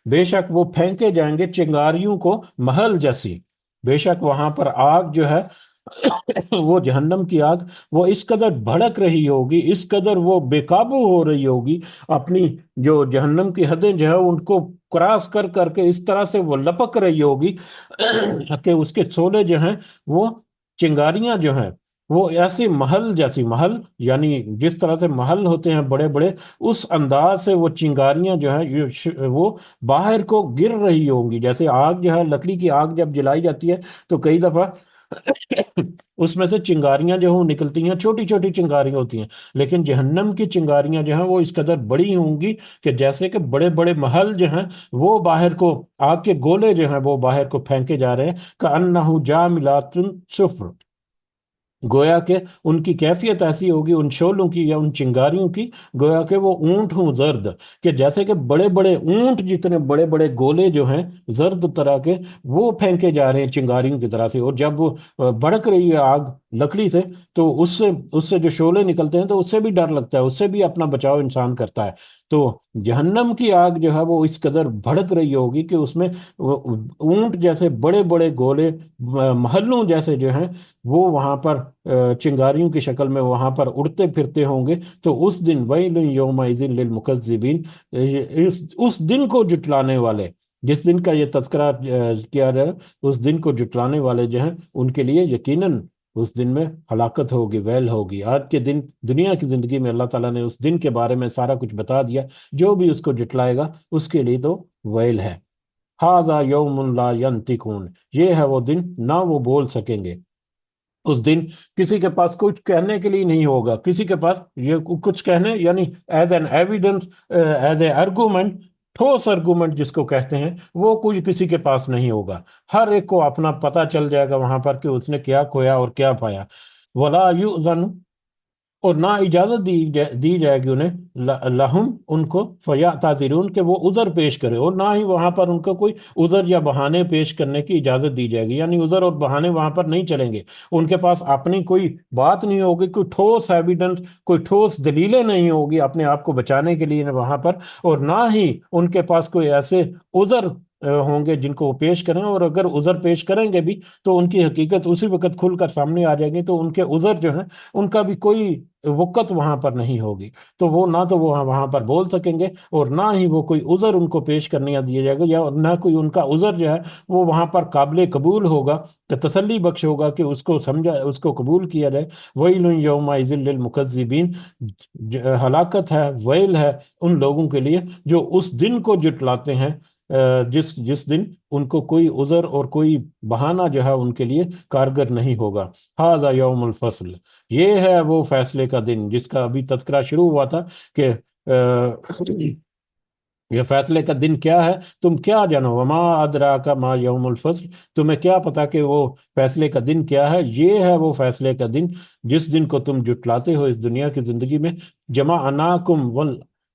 بے شک وہ پھینکے جائیں گے چنگاریوں کو محل جیسی، بے شک وہاں پر آگ جو ہے وہ جہنم کی آگ وہ اس قدر بھڑک رہی ہوگی، اس قدر وہ بے قابو ہو رہی ہوگی، اپنی جو جہنم کی حدیں جو ہے ان کو کراس کر کر کے اس طرح سے وہ لپک رہی ہوگی کہ اس کے شعلے جو ہیں وہ چنگاریاں جو ہیں وہ ایسی محل جیسی، محل یعنی جس طرح سے محل ہوتے ہیں بڑے بڑے، اس انداز سے وہ چنگاریاں جو ہیں وہ باہر کو گر رہی ہوں گی، جیسے آگ جو ہے لکڑی کی آگ جب جلائی جاتی ہے تو کئی دفعہ اس میں سے چنگاریاں جو ہیں نکلتی ہیں، چھوٹی چھوٹی چنگاریاں ہوتی ہیں، لیکن جہنم کی چنگاریاں جو ہیں وہ اس قدر بڑی ہوں گی کہ جیسے کہ بڑے بڑے محل جو ہیں وہ باہر کو، آگ کے گولے جو ہیں وہ باہر کو پھینکے جا رہے ہیں، کأنہ جاملات صفر، گویا کہ ان کی کیفیت ایسی ہوگی ان شعلوں کی یا ان چنگاریوں کی، گویا کہ وہ اونٹ ہوں زرد، کہ جیسے کہ بڑے بڑے اونٹ جتنے بڑے بڑے گولے جو ہیں زرد طرح کے وہ پھینکے جا رہے ہیں چنگاریوں کی طرح سے، اور جب وہ بھڑک رہی ہے آگ لکڑی سے تو اس سے جو شعلے نکلتے ہیں تو اس سے بھی ڈر لگتا ہے، اس سے بھی اپنا بچاؤ انسان کرتا ہے۔ تو جہنم کی آگ جو ہے وہ اس قدر بھڑک رہی ہوگی کہ اس میں اونٹ جیسے بڑے بڑے گولے محلوں جیسے جو ہیں وہ وہاں پر چنگاریوں کی شکل میں وہاں پر اڑتے پھرتے ہوں گے۔ تو اس دن ویل یومئذ للمکذبین، اس دن کو جٹلانے والے، جس دن کا یہ تذکرہ کیا رہا ہے، اس دن کو جٹلانے والے جو ہیں ان کے لیے یقیناً اس دن میں ہلاکت ہوگی، ویل ہوگی۔ آج کے دن دنیا کی زندگی میں اللہ تعالیٰ نے اس دن کے بارے میں سارا کچھ بتا دیا، جو بھی اس کو جٹلائے گا اس کے لیے تو ویل ہے۔ ہاذا یوم لا ینطقون، یہ ہے وہ دن نہ وہ بول سکیں گے، اس دن کسی کے پاس کچھ کہنے کے لیے نہیں ہوگا، کسی کے پاس یہ کچھ کہنے یعنی as an evidence, as a argument, ٹھوس آرگومنٹ جس کو کہتے ہیں، وہ کوئی کسی کے پاس نہیں ہوگا، ہر ایک کو اپنا پتہ چل جائے گا وہاں پر کہ اس نے کیا کھویا اور کیا پایا۔ ولا یؤذن، اور نہ اجازت دی جائے گی انہیں، لہم ان کو، فیعتذرون، کہ وہ عذر پیش کرے، اور نہ ہی وہاں پر ان کو کوئی عذر یا بہانے پیش کرنے کی اجازت دی جائے گی، یعنی عذر اور بہانے وہاں پر نہیں چلیں گے، ان کے پاس اپنی کوئی بات نہیں ہوگی، کوئی ٹھوس ایویڈنس، کوئی ٹھوس دلیلیں نہیں ہوگی اپنے آپ کو بچانے کے لیے وہاں پر، اور نہ ہی ان کے پاس کوئی ایسے عذر ہوں گے جن کو وہ پیش کریں، اور اگر عذر پیش کریں گے بھی تو ان کی حقیقت اسی وقت کھل کر سامنے آ جائے گی، تو ان کے عذر جو ہیں ان کا بھی کوئی وقت وہاں پر نہیں ہوگی، تو وہ نہ تو وہ وہاں پر بول سکیں گے، اور نہ ہی وہ کوئی عذر ان کو پیش کرنے دیا جائے گا، یا نہ کوئی ان کا عذر جو ہے وہ وہاں پر قابل قبول ہوگا کہ تسلی بخش ہوگا کہ اس کو سمجھا، اس کو قبول کیا جائے۔ ویل یومئذ للمکذبین، ہلاکت ہے، ویل ہے ان لوگوں کے لیے جو اس دن کو جٹلاتے ہیں، جس دن ان کو کوئی عذر اور کوئی بہانہ جو ہے ان کے لیے کارگر نہیں ہوگا۔ ھذا یوم الفصل، یہ ہے وہ فیصلے کا دن جس کا ابھی تذکرہ شروع ہوا تھا کہ یہ فیصلے کا دن کیا ہے تم کیا جانو، وما ادراک ما یوم الفصل، تمہیں کیا پتا کہ وہ فیصلے کا دن کیا ہے؟ یہ ہے وہ فیصلے کا دن جس دن کو تم جٹلاتے ہو اس دنیا کی زندگی میں، جمعناکم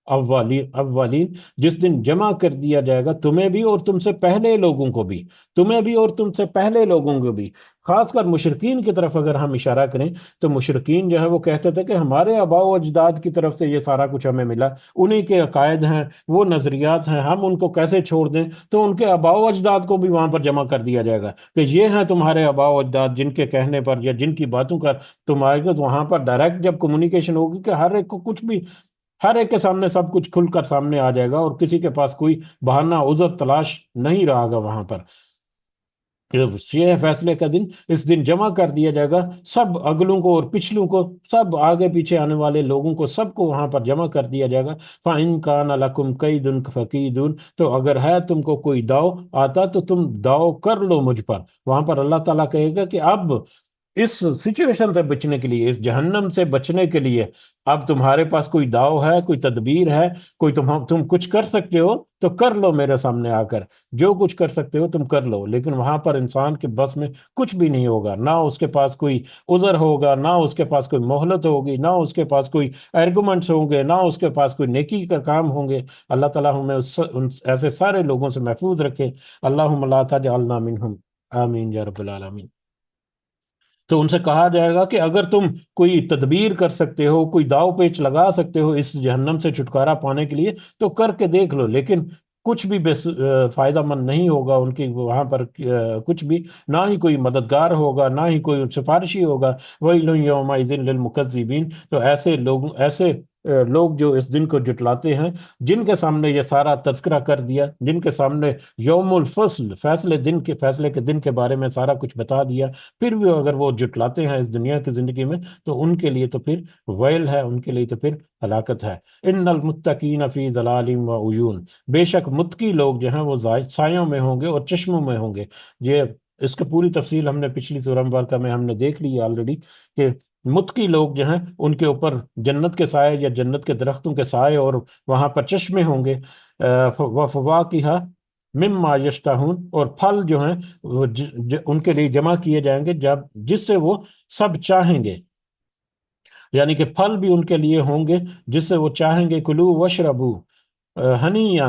اولین، جس دن جمع کر دیا جائے گا تمہیں بھی اور تم سے پہلے لوگوں کو بھی، تمہیں بھی اور تم سے پہلے لوگوں کو بھی۔ خاص کر مشرکین کی طرف اگر ہم اشارہ کریں تو مشرکین جو ہے وہ کہتے تھے کہ ہمارے آباء و اجداد کی طرف سے یہ سارا کچھ ہمیں ملا، انہی کے عقائد ہیں، وہ نظریات ہیں، ہم ان کو کیسے چھوڑ دیں؟ تو ان کے آباء و اجداد کو بھی وہاں پر جمع کر دیا جائے گا کہ یہ ہیں تمہارے آباء و اجداد، جن کے کہنے پر یا جن کی باتوں کا تم آئے گے، تو وہاں پر ڈائریکٹ جب کمیونیکیشن ہوگی کہ ہر ایک کو کچھ بھی، ہر ایک کے سامنے سب کچھ کھل کر سامنے آ جائے گا، اور کسی کے پاس کوئی بہانہ عذر تلاش نہیں رہا گا وہاں پر۔ یہ ہے فیصلے کا دن، اس دن جمع کر دیا جائے گا سب اگلوں کو اور پچھلوں کو، سب آگے پیچھے آنے والے لوگوں کو، سب کو وہاں پر جمع کر دیا جائے گا۔ فَإِن كَانَ لَكُمْ كَيْدٌ فَكِيدُونِ، تو اگر ہے تم کو کوئی داؤ آتا تو تم داؤ کر لو مجھ پر۔ وہاں پر اللہ تعالیٰ کہے گا کہ اب اس سچویشن سے بچنے کے لیے، اس جہنم سے بچنے کے لیے، اب تمہارے پاس کوئی داؤ ہے، کوئی تدبیر ہے، کوئی تم کچھ کر سکتے ہو تو کر لو میرے سامنے آ کر، جو کچھ کر سکتے ہو تم کر لو۔ لیکن وہاں پر انسان کے بس میں کچھ بھی نہیں ہوگا، نہ اس کے پاس کوئی عذر ہوگا، نہ اس کے پاس کوئی مہلت ہوگی، نہ اس کے پاس کوئی ارگومنٹس ہوں گے، نہ اس کے پاس کوئی نیکی کا کام ہوں گے۔ اللہ تعالیٰ ہمیں ان ایسے سارے لوگوں سے محفوظ رکھے۔ اللہم لا تجعلنا منہم، آمین یا رب العالمین۔ تو ان سے کہا جائے گا کہ اگر تم کوئی تدبیر کر سکتے ہو، کوئی داؤ پیچ لگا سکتے ہو اس جہنم سے چھٹکارا پانے کے لیے تو کر کے دیکھ لو، لیکن کچھ بھی فائدہ مند نہیں ہوگا ان کی وہاں پر، کچھ بھی، نہ ہی کوئی مددگار ہوگا، نہ ہی کوئی سفارشی ہوگا۔ وَيْلٌ يَوْمَئِذٍ لِّلْمُكَذِّبِينَ، تو ایسے لوگ جو اس دن کو جٹلاتے ہیں، جن کے سامنے یہ سارا تذکرہ کر دیا، جن کے سامنے یوم الفصل، فیصلے کے دن کے بارے میں سارا کچھ بتا دیا، پھر بھی اگر وہ جٹلاتے ہیں اس دنیا کی زندگی میں، تو ان کے لیے تو پھر ویل ہے، ان کے لیے تو پھر ہلاکت ہے۔ ان المتقین فی ظلال و عیون، بے شک متقی لوگ جو ہیں وہ سایوں میں ہوں گے اور چشموں میں ہوں گے۔ یہ اس کی پوری تفصیل ہم نے پچھلی سورہ مبارکہ میں ہم نے دیکھ لی ہے آلریڈی، کہ متقی لوگ جو ہیں ان کے اوپر جنت کے سائے یا جنت کے درختوں کے سائے اور وہاں پر چشمے ہوں گے۔ وفواکہ مما یشتہون، اور پھل جو ہیں وہ ان کے لیے جمع کیے جائیں گے جب جس سے وہ سب چاہیں گے، یعنی کہ پھل بھی ان کے لیے ہوں گے جس سے وہ چاہیں گے۔ کلو وشربو ہنیئا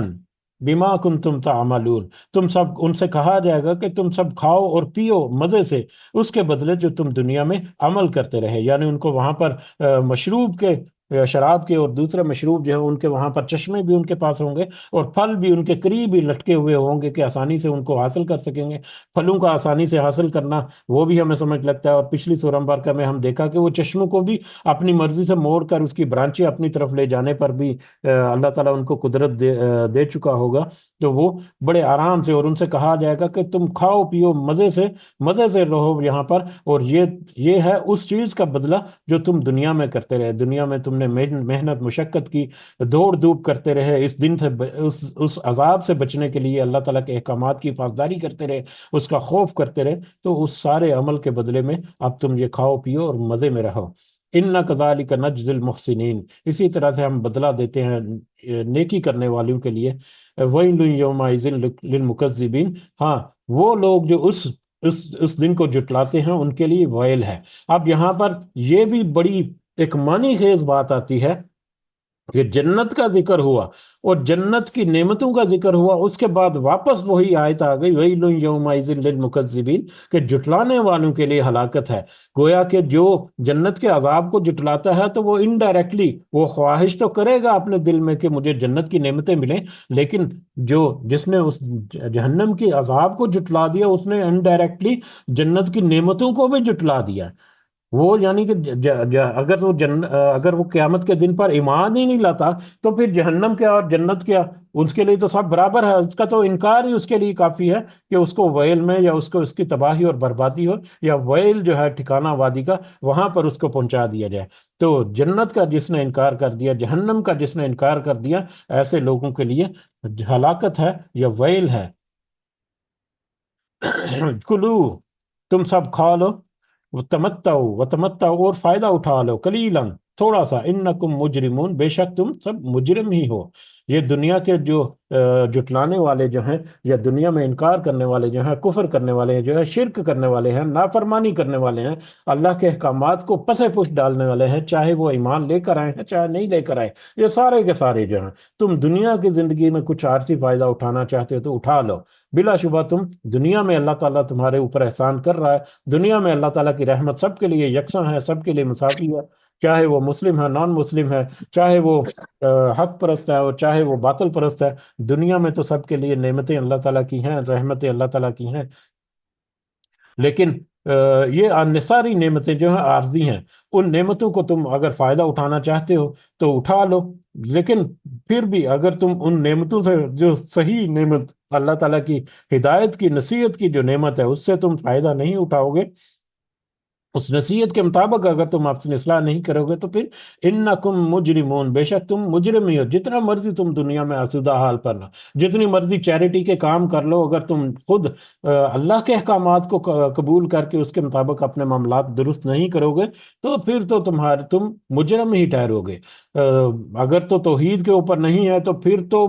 بما کنتم تعملون، تم سب، ان سے کہا جائے گا کہ تم سب کھاؤ اور پیو مزے سے اس کے بدلے جو تم دنیا میں عمل کرتے رہے۔ یعنی ان کو وہاں پر مشروب کے، شراب کے اور دوسرے مشروب جو ہے ان کے وہاں پر چشمے بھی ان کے پاس ہوں گے، اور پھل بھی ان کے قریب ہی لٹکے ہوئے ہوں گے کہ آسانی سے ان کو حاصل کر سکیں گے۔ پھلوں کا آسانی سے حاصل کرنا وہ بھی ہمیں سمجھ لگتا ہے، اور پچھلی سورہ مبارکہ میں ہم دیکھا کہ وہ چشموں کو بھی اپنی مرضی سے موڑ کر اس کی برانچیں اپنی طرف لے جانے پر بھی اللہ تعالیٰ ان کو قدرت دے چکا ہوگا۔ تو وہ بڑے آرام سے، اور ان سے کہا جائے گا کہ تم کھاؤ پیو مزے سے رہو یہاں پر، اور یہ ہے اس چیز کا بدلہ جو تم دنیا میں کرتے رہے، دنیا میں تم نے محنت مشقت کی، دوڑ دھوپ کرتے رہے، اس دن سے اس عذاب سے بچنے کے لیے اللہ تعالیٰ کے احکامات کی پاسداری کرتے رہے، اس کا خوف کرتے رہے، تو اس سارے عمل کے بدلے میں اب تم یہ کھاؤ پیو اور مزے میں رہو۔ اِنَّا كَذَلِكَ نَجْزِي الْمُحْسِنِينَ، اسی طرح سے ہم بدلہ دیتے ہیں نیکی کرنے والوں کے لیے۔ وَيْلٌ يَوْمَئِذٍ لِّلْمُكَذِّبِينَ، ہاں وہ لوگ جو اس دن کو جٹلاتے ہیں ان کے لیے ویل ہے۔ اب یہاں پر یہ بھی بڑی ایک معنی خیز بات آتی ہے کہ جنت کا ذکر ہوا اور جنت کی نعمتوں کا ذکر ہوا، اس کے بعد واپس وہی آیت آ گئی، وَيْلٌ يَوْمَئِذٍ لِّلْمُكَذِّبِينَ، کہ جٹلانے والوں کے لیے ہلاکت ہے۔ گویا کہ جو جنت کے عذاب کو جٹلاتا ہے تو وہ انڈائریکٹلی وہ خواہش تو کرے گا اپنے دل میں کہ مجھے جنت کی نعمتیں ملیں، لیکن جس نے اس جہنم کی عذاب کو جٹلا دیا، اس نے انڈائریکٹلی جنت کی نعمتوں کو بھی جٹلا دیا۔ وہ یعنی کہ اگر وہ قیامت کے دن پر ایمان ہی نہیں لاتا تو پھر جہنم کیا اور جنت کیا، اس کے لیے تو سب برابر ہے، اس کا تو انکار ہی اس کے لیے کافی ہے کہ اس کو ویل میں، یا اس کی تباہی اور بربادی ہو، یا ویل جو ہے ٹھکانہ وادی کا، وہاں پر اس کو پہنچا دیا جائے۔ تو جنت کا جس نے انکار کر دیا، جہنم کا جس نے انکار کر دیا، ایسے لوگوں کے لیے ہلاکت ہے یا ویل ہے۔ کلو، تم سب کھا لو، وتمتعوا، اور فائدہ اٹھا لو، قلیلاً، تھوڑا سا، انکم مجرمون، بے شک تم سب مجرم ہی ہو۔ یہ دنیا کے جو جٹلانے والے جو ہیں، یا دنیا میں انکار کرنے والے جو ہیں، کفر کرنے والے ہیں، جو ہے شرک کرنے والے ہیں، نافرمانی کرنے والے ہیں، اللہ کے احکامات کو پس پش ڈالنے والے ہیں، چاہے وہ ایمان لے کر آئے ہیں چاہے نہیں لے کر آئے، یہ سارے کے سارے جو ہیں، تم دنیا کی زندگی میں کچھ عارضی فائدہ اٹھانا چاہتے ہو تو اٹھا لو، بلا شبہ تم دنیا میں اللہ تعالیٰ تمہارے اوپر احسان کر رہا ہے، دنیا میں اللہ تعالیٰ کی رحمت سب کے لیے یکساں ہے، سب کے لیے مساوی ہے، چاہے وہ مسلم ہے نان مسلم ہے، چاہے وہ حق پرست ہے اور چاہے وہ باطل پرست ہے، دنیا میں تو سب کے لیے نعمتیں اللہ تعالیٰ کی ہیں، رحمتیں اللہ تعالیٰ کی ہیں، لیکن یہ ساری نعمتیں جو ہیں عارضی ہیں، ان نعمتوں کو تم اگر فائدہ اٹھانا چاہتے ہو تو اٹھا لو، لیکن پھر بھی اگر تم ان نعمتوں سے جو صحیح نعمت اللہ تعالیٰ کی ہدایت کی نصیحت کی جو نعمت ہے اس سے تم فائدہ نہیں اٹھاؤ گے، اس نصیحت کے مطابق اگر تم اپنی اصلاح نہیں کرو گے تو پھر انکم مجرمون، بے شک تم مجرم ہی ہو، جتنا مرضی تم دنیا میں آسودہ حال پر رہو، جتنی مرضی چیریٹی کے کام کر لو، اگر تم خود اللہ کے احکامات کو قبول کر کے اس کے مطابق اپنے معاملات درست نہیں کرو گے تو پھر تو تم مجرم ہی ٹھہرو گے۔ اگر تو توحید کے اوپر نہیں ہے تو پھر تو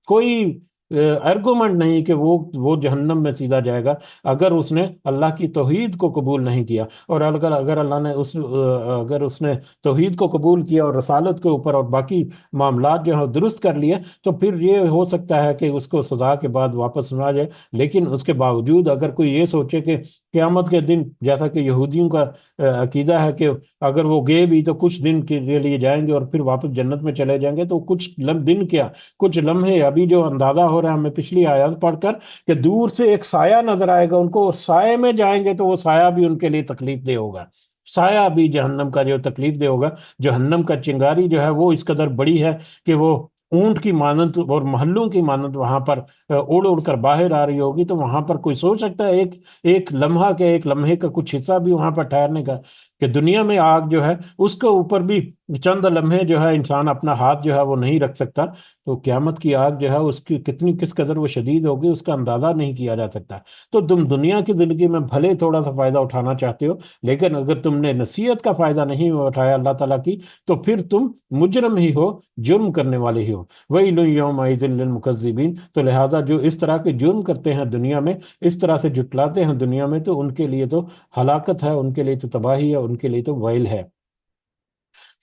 کوئی ارگومنٹ نہیں کہ وہ جہنم میں سیدھا جائے گا، اگر اس نے اللہ کی توحید کو قبول نہیں کیا، اور اگر اللہ نے اگر اس نے توحید کو قبول کیا اور رسالت کے اوپر اور باقی معاملات جو ہیں درست کر لیے تو پھر یہ ہو سکتا ہے کہ اس کو سزا کے بعد واپس سنا جائے، لیکن اس کے باوجود اگر کوئی یہ سوچے کہ قیامت کے دن، جیسا کہ یہودیوں کا عقیدہ ہے کہ اگر وہ گئے بھی تو کچھ دن کے لیے جائیں گے اور پھر واپس جنت میں چلے جائیں گے، تو کچھ دن کیا، کچھ لمحے، ابھی جو اندازہ ہو رہا ہے ہمیں پچھلی آیات پڑھ کر کہ دور سے ایک سایہ نظر آئے گا ان کو، وہ سائے میں جائیں گے تو وہ سایہ بھی ان کے لیے تکلیف دہ ہوگا، سایہ بھی جہنم کا جو تکلیف دہ ہوگا، جہنم کا چنگاری جو ہے وہ اس قدر بڑی ہے کہ وہ اونٹ کی مانند اور محلوں کی مانند وہاں پر اڑ اڑ کر باہر آ رہی ہوگی، تو وہاں پر کوئی سوچ سکتا ہے ایک لمحہ کے ایک لمحے کا کچھ حصہ بھی وہاں پر ٹھہرنے کا، کہ دنیا میں آگ جو ہے اس کے اوپر بھی چند لمحے جو ہے انسان اپنا ہاتھ جو ہے وہ نہیں رکھ سکتا، تو قیامت کی آگ جو ہے اس کی کس قدر وہ شدید ہوگی اس کا اندازہ نہیں کیا جا سکتا۔ تو تم دنیا کی زندگی میں بھلے تھوڑا سا فائدہ اٹھانا چاہتے ہو، لیکن اگر تم نے نصیحت کا فائدہ نہیں اٹھایا اللہ تعالیٰ کی تو پھر تم مجرم ہی ہو، جرم کرنے والے ہی ہو۔ وَيْلٌ يَوْمَئِذٍ لِّلْمُكَذِّبِينَ، تو لہذا جو اس طرح کے جرم کرتے ہیں دنیا میں، اس طرح سے جھٹلاتے ہیں دنیا میں، تو ان کے لیے تو ہلاکت ہے، ان کے لیے تو تباہی ہے، ان کے لیے تو ویل ہے۔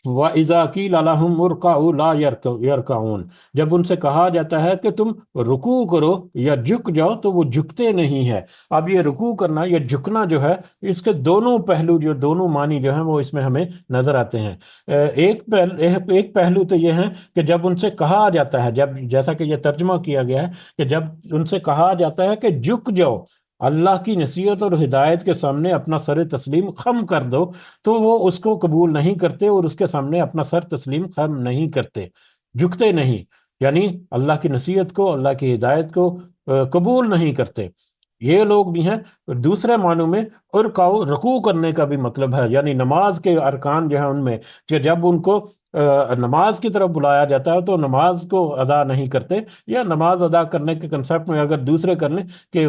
وَإِذَا قِيلَ لَهُمُ ارْكَعُوا لَا يَرْكَعُونَ، جب ان سے کہا جاتا ہے کہ تم رکوع کرو یا جھک جاؤ تو وہ جھکتے نہیں ہے۔ اب یہ رکوع کرنا یا جھکنا جو ہے، اس کے دونوں پہلو، جو دونوں معنی جو ہیں وہ اس میں ہمیں نظر آتے ہیں۔ ایک پہلو تو یہ ہے کہ جب ان سے کہا جاتا ہے، جیسا کہ یہ ترجمہ کیا گیا ہے کہ جب ان سے کہا جاتا ہے کہ جھک جاؤ، اللہ کی نصیحت اور ہدایت کے سامنے اپنا سر تسلیم خم کر دو، تو وہ اس کو قبول نہیں کرتے اور اس کے سامنے اپنا سر تسلیم خم نہیں کرتے، جھکتے نہیں، یعنی اللہ کی نصیحت کو، اللہ کی ہدایت کو قبول نہیں کرتے، یہ لوگ بھی ہیں۔ دوسرے معنوں میں رکوع کرنے کا بھی مطلب ہے، یعنی نماز کے ارکان جو ہیں ان میں، کہ جب ان کو نماز کی طرف بلایا جاتا ہے تو نماز کو ادا نہیں کرتے، یا نماز ادا کرنے کے کنسپٹ میں اگر دوسرے کر لیں کہ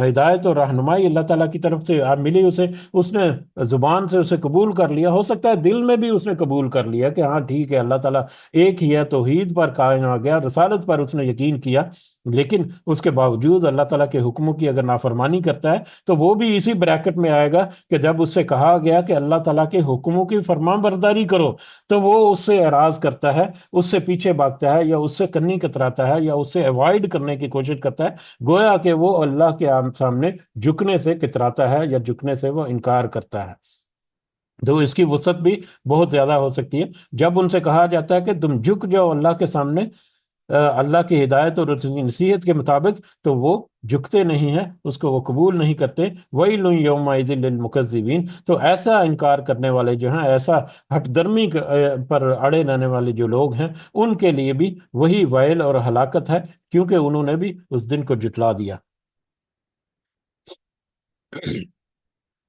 ہدایت اور رہنمائی اللہ تعالیٰ کی طرف سے ملی اسے، اس نے زبان سے اسے قبول کر لیا، ہو سکتا ہے دل میں بھی اس نے قبول کر لیا کہ ہاں ٹھیک ہے اللہ تعالیٰ ایک ہی ہے، توحید پر قائم آ گیا، رسالت پر اس نے یقین کیا، لیکن اس کے باوجود اللہ تعالیٰ کے حکموں کی اگر نافرمانی کرتا ہے تو وہ بھی اسی بریکٹ میں آئے گا کہ جب اس سے کہا گیا کہ اللہ تعالیٰ کے حکموں کی فرمان برداری کرو تو وہ اس سے اعراض کرتا ہے، اس سے پیچھے بھاگتا ہے، یا اس سے کنی کتراتا ہے، یا اس سے ایوائڈ کرنے کی کوشش کرتا ہے، گویا کہ وہ اللہ کے سامنے جھکنے سے کتراتا ہے یا جھکنے سے وہ انکار کرتا ہے۔ تو اس کی وسعت بھی بہت زیادہ ہو سکتی ہے۔ جب ان سے کہا جاتا ہے کہ تم جھک جاؤ اللہ کے سامنے، اللہ کی ہدایت اور اس کی نصیحت کے مطابق، تو وہ جھکتے نہیں ہیں، اس کو وہ قبول نہیں کرتے۔ وَيْلٌ يَوْمَئِذٍ لِّلْمُكَذِّبِينَ، تو ایسا انکار کرنے والے جو ہیں، ایسا ہٹ درمی پر اڑے رہنے والے جو لوگ ہیں، ان کے لیے بھی وہی ویل اور ہلاکت ہے، کیونکہ انہوں نے بھی اس دن کو جھٹلا دیا۔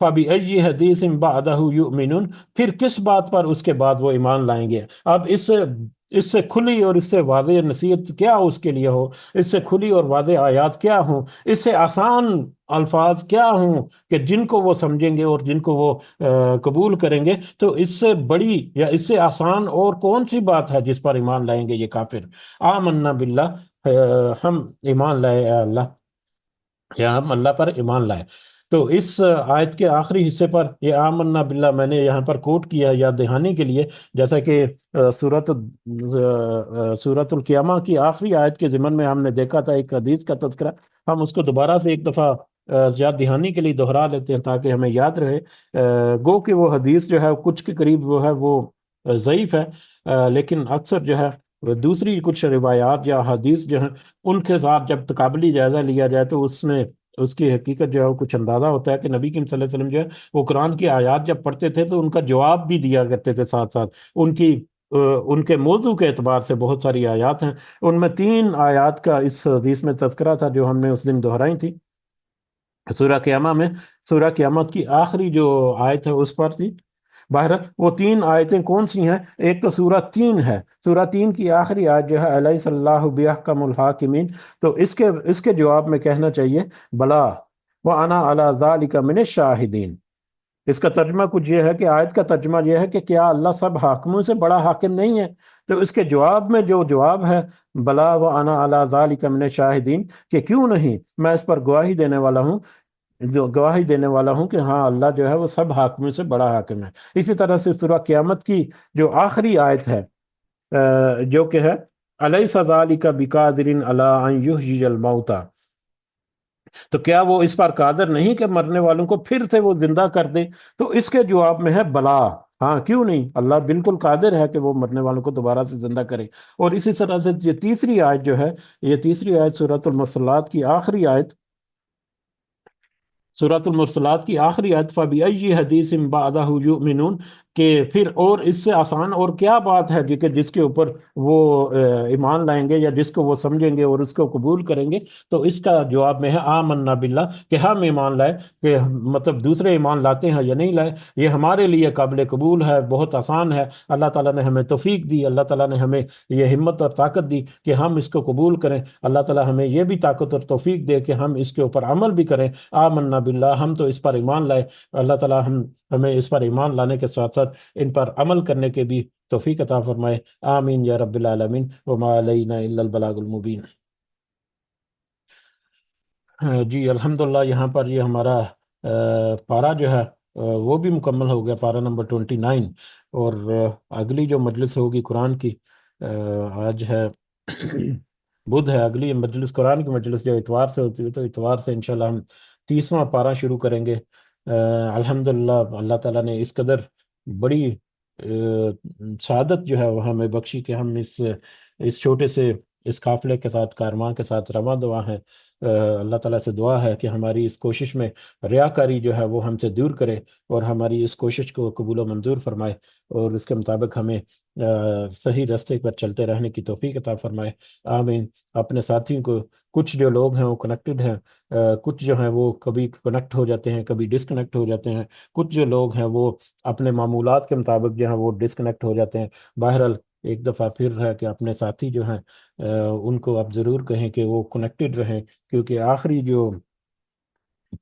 فَبِأَيِّ حَدِيثٍ بَعْدَهُ يُؤْمِنُونَ، پھر کس بات پر اس کے بعد وہ ایمان لائیں گے؟ اب اس اس سے کھلی اور اس سے واضح نصیحت کیا اس کے لیے ہو، اس سے کھلی اور واضح آیات کیا ہوں، اس سے آسان الفاظ کیا ہوں کہ جن کو وہ سمجھیں گے اور جن کو وہ قبول کریں گے، تو اس سے بڑی یا اس سے آسان اور کون سی بات ہے جس پر ایمان لائیں گے یہ کافر؟ آمنا باللہ، ہم ایمان لائے اے اللہ، یا ہم اللہ پر ایمان لائے۔ تو اس آیت کے آخری حصے پر یہ آمنا باللہ میں نے یہاں پر کوٹ کیا یاد دہانی کے لیے، جیسا کہ سورت القیامہ کی آخری آیت کے ضمن میں ہم نے دیکھا تھا ایک حدیث کا تذکرہ، ہم اس کو دوبارہ سے ایک دفعہ یاد دہانی کے لیے دہرا لیتے ہیں تاکہ ہمیں یاد رہے۔ گو کہ وہ حدیث جو ہے کچھ کے قریب وہ ہے وہ ضعیف ہے، لیکن اکثر جو ہے وہ دوسری کچھ روایات یا حدیث جو ہیں ان کے ساتھ جب تقابلی جائزہ لیا جائے تو اس میں اس کی حقیقت جو ہے وہ کچھ اندازہ ہوتا ہے کہ نبی کریم صلی اللہ علیہ وسلم جو ہے وہ قرآن کی آیات جب پڑھتے تھے تو ان کا جواب بھی دیا کرتے تھے ساتھ ساتھ، ان کی ان کے موضوع کے اعتبار سے بہت ساری آیات ہیں، ان میں 3 آیات کا اس حدیث میں تذکرہ تھا جو ہم نے اس دن دہرائی تھی سورہ قیامہ میں۔ سورہ قیامت کی آخری جو آیت ہے اس پر تھی۔ بہرحال وہ 3 آیتیں کون سی ہیں؟ ایک تو سورہ 3 ہے، سورہ 3 کی آخری آیت جو ہے علیہ صلی اللہ بِأَحْكَمُ الْحَاكِمِينَ، تو اس کے جواب میں کہنا چاہیے بلا وَأَنَا عَلَى ذَلِكَ مِنَ الشَّاهِدِينَ۔ اس کا ترجمہ کچھ یہ ہے کہ آیت کا ترجمہ یہ ہے کہ کیا اللہ سب حاکموں سے بڑا حاکم نہیں ہے؟ تو اس کے جواب میں جو جواب ہے بلا وَأَنَا عَلَى ذَلِكَ مِنَ الشَّاهِدِينَ، کہ کیوں نہیں، میں اس پر گواہی دینے والا ہوں، جو گواہی دینے والا ہوں کہ ہاں اللہ جو ہے وہ سب حاکموں سے بڑا حاکم ہے۔ اسی طرح سے سورہ قیامت کی جو آخری آیت ہے جو کہ ہے الیس ذالک بقادر علی ان یحیی الموتى، تو کیا وہ اس پر قادر نہیں کہ مرنے والوں کو پھر سے وہ زندہ کر دے؟ تو اس کے جواب میں ہے بلا، ہاں کیوں نہیں، اللہ بالکل قادر ہے کہ وہ مرنے والوں کو دوبارہ سے زندہ کرے۔ اور اسی طرح سے یہ تیسری آیت جو ہے، یہ تیسری آیت سورۃ المرسلات کی آخری آیت، سورۃ المرسلات کی آخری آیت فَبِأَيِّ حَدِيثٍ بَعْدَهُ يُؤْمِنُونَ، کہ پھر اور اس سے آسان اور کیا بات ہے کہ جس کے اوپر وہ ایمان لائیں گے یا جس کو وہ سمجھیں گے اور اس کو قبول کریں گے؟ تو اس کا جواب میں ہے آمنا باللہ، کہ ہم ایمان لائے، کہ مطلب دوسرے ایمان لاتے ہیں یا نہیں لائے یہ ہمارے لیے قابل قبول ہے، بہت آسان ہے۔ اللہ تعالیٰ نے ہمیں توفیق دی، اللہ تعالیٰ نے ہمیں یہ ہمت اور طاقت دی کہ ہم اس کو قبول کریں، اللہ تعالیٰ ہمیں یہ بھی طاقت اور توفیق دے کہ ہم اس کے اوپر عمل بھی کریں۔ آمنا باللہ، ہم تو اس پر ایمان لائے، اللہ تعالیٰ ہمیں اس پر ایمان لانے کے ساتھ ساتھ ان پر عمل کرنے کے بھی توفیق عطا فرمائے۔ آمین یا رب العالمین، وما علینا الا البلاغ المبین۔ جی الحمدللہ، یہاں پر یہ ہمارا پارہ جو ہے وہ بھی مکمل ہو گیا، پارہ نمبر 29۔ اور اگلی جو مجلس ہوگی قرآن کی، آج ہے بدھ ہے، اگلی مجلس قرآن کی مجلس جو اتوار سے ہوتی ہے، تو اتوار سے انشاءاللہ ہم 30واں پارہ شروع کریں گے۔ الحمدللہ اللہ تعالیٰ نے اس قدر بڑی سعادت جو ہے وہ ہمیں بخشی کہ ہم اس چھوٹے سے اس قافلے کے ساتھ، کارواں کے ساتھ رواں دوا ہیں۔ اللہ تعالیٰ سے دعا ہے کہ ہماری اس کوشش میں ریاکاری جو ہے وہ ہم سے دور کرے اور ہماری اس کوشش کو قبول و منظور فرمائے، اور اس کے مطابق ہمیں صحیح راستے پر چلتے رہنے کی توفیق عطا فرمائے۔ آمین۔ اپنے ساتھیوں کو، کچھ جو لوگ ہیں وہ کنیکٹڈ ہیں، کچھ جو ہیں وہ کبھی کنیکٹ ہو جاتے ہیں، کبھی ڈسکنیکٹ ہو جاتے ہیں، کچھ جو لوگ ہیں وہ اپنے معمولات کے مطابق جو ہیں وہ ڈسکنیکٹ ہو جاتے ہیں۔ بہرحال ایک دفعہ پھر ہے کہ اپنے ساتھی جو ہیں ان کو آپ ضرور کہیں کہ وہ کنیکٹڈ رہیں، کیونکہ آخری جو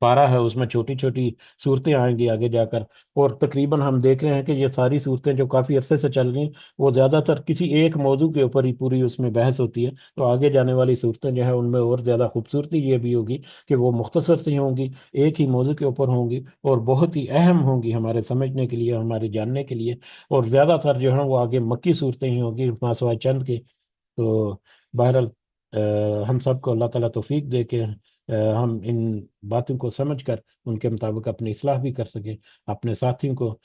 پارہ ہے اس میں چھوٹی چھوٹی صورتیں آئیں گی آگے جا کر، اور تقریباً ہم دیکھ رہے ہیں کہ یہ ساری صورتیں جو کافی عرصے سے چل گئی وہ زیادہ تر کسی ایک موضوع کے اوپر ہی پوری اس میں بحث ہوتی ہے، تو آگے جانے والی صورتیں جو ہیں ان میں اور زیادہ خوبصورتی یہ بھی ہوگی کہ وہ مختصر سی ہوں گی، ایک ہی موضوع کے اوپر ہوں گی، اور بہت ہی اہم ہوں گی ہمارے سمجھنے کے لیے، ہمارے جاننے کے لیے، اور زیادہ تر جو ہیں وہ آگے مکی صورتیں ہی ہوں گی سوائے چند کے۔ تو بہرحال ہم سب کو اللہ تعالیٰ توفیق دے کہ ہم ان باتوں کو سمجھ کر ان کے مطابق اپنی اصلاح بھی کر سکیں۔ اپنے ساتھیوں کو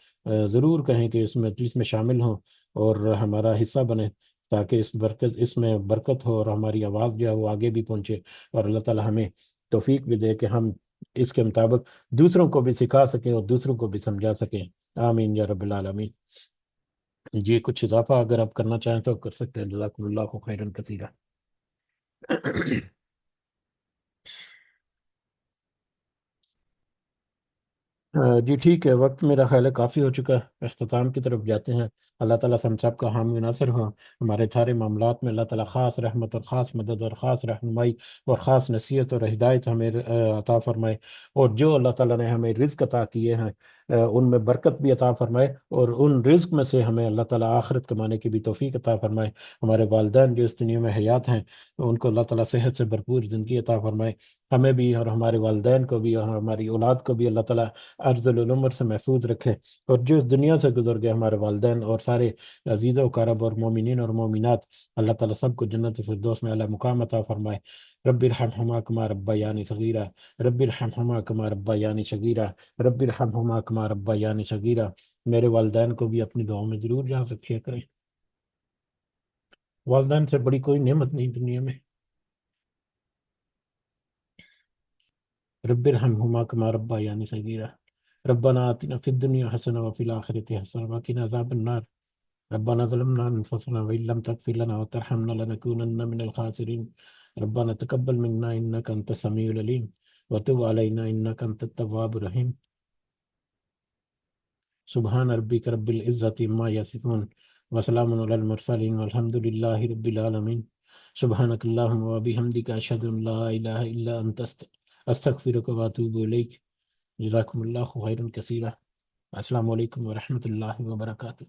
ضرور کہیں کہ اس مجلس میں شامل ہوں اور ہمارا حصہ بنیں، تاکہ اس میں برکت ہو اور ہماری آواز جو ہے وہ آگے بھی پہنچے، اور اللہ تعالیٰ ہمیں توفیق بھی دے کہ ہم اس کے مطابق دوسروں کو بھی سکھا سکیں اور دوسروں کو بھی سمجھا سکیں۔ آمین یا رب العالمین۔ جی کچھ اضافہ اگر آپ کرنا چاہیں تو کر سکتے ہیں، جزاکم اللہ خیرا کثیرا۔ جی ٹھیک ہے، وقت میرا خیال ہے کافی ہو چکا ہے، اختتام کی طرف جاتے ہیں۔ اللہ تعالیٰ سے ہم سب کا حامی ناصر ہو، ہمارے سارے معاملات میں اللہ تعالیٰ خاص رحمت اور خاص مدد اور خاص رہنمائی اور خاص نصیحت اور ہدایت ہمیں عطا فرمائے، اور جو اللہ تعالیٰ نے ہمیں رزق عطا کیے ہیں ان میں برکت بھی عطا فرمائے، اور ان رزق میں سے ہمیں اللہ تعالیٰ آخرت کمانے کی بھی توفیق عطا فرمائے۔ ہمارے والدین جو اس دنیا میں حیات ہیں ان کو اللہ تعالیٰ صحت سے بھرپور زندگی عطا فرمائے، ہمیں بھی اور ہمارے والدین کو بھی اور ہماری اولاد کو بھی اللہ تعالیٰ ارذل العمر سے محفوظ رکھے، اور جو اس دنیا سے گزر گئے ہمارے والدین اور سارے عزیز و اقارب اور مومنین اور مومنات، اللہ تعالیٰ سب کو جنت الفردوس میں اعلیٰ مقام عطا فرمائے۔ رب ارحمہما کما ربیانی صغیرا، رب ارحمہما کما ربیانی صغیرا، رب ارحمہما کما ربیانی صغیرا۔ میرے والدین کو بھی اپنی دعاؤں میں ضرور یاد رکھیا کریں، والدین سے بڑی کوئی نعمت نہیں دنیا میں۔ رب ارحمہما کما ربیانی صغیرا، ربنا آتنا فی الدنیا حسنہ وفی الآخرۃ حسنہ وقنا عذاب النار، ربنا ظلمنا أنفسنا وإن لم تغفر لنا وترحمنا لنكونن من الخاسرين، ربنا تقبل منا إنك أنت السميع العليم وتب علينا إنك أنت التواب الرحيم، سبحان ربك رب العزة عما يصفون وسلام على المرسلين والحمد لله رب العالمين، سبحانك اللهم وبحمدك أشهد أن لا إله إلا أنت أستغفرك وأتوب إليك، جزاكم الله خيرا كثيرا، السلام علیکم ورحمۃ اللہ وبرکاتہ۔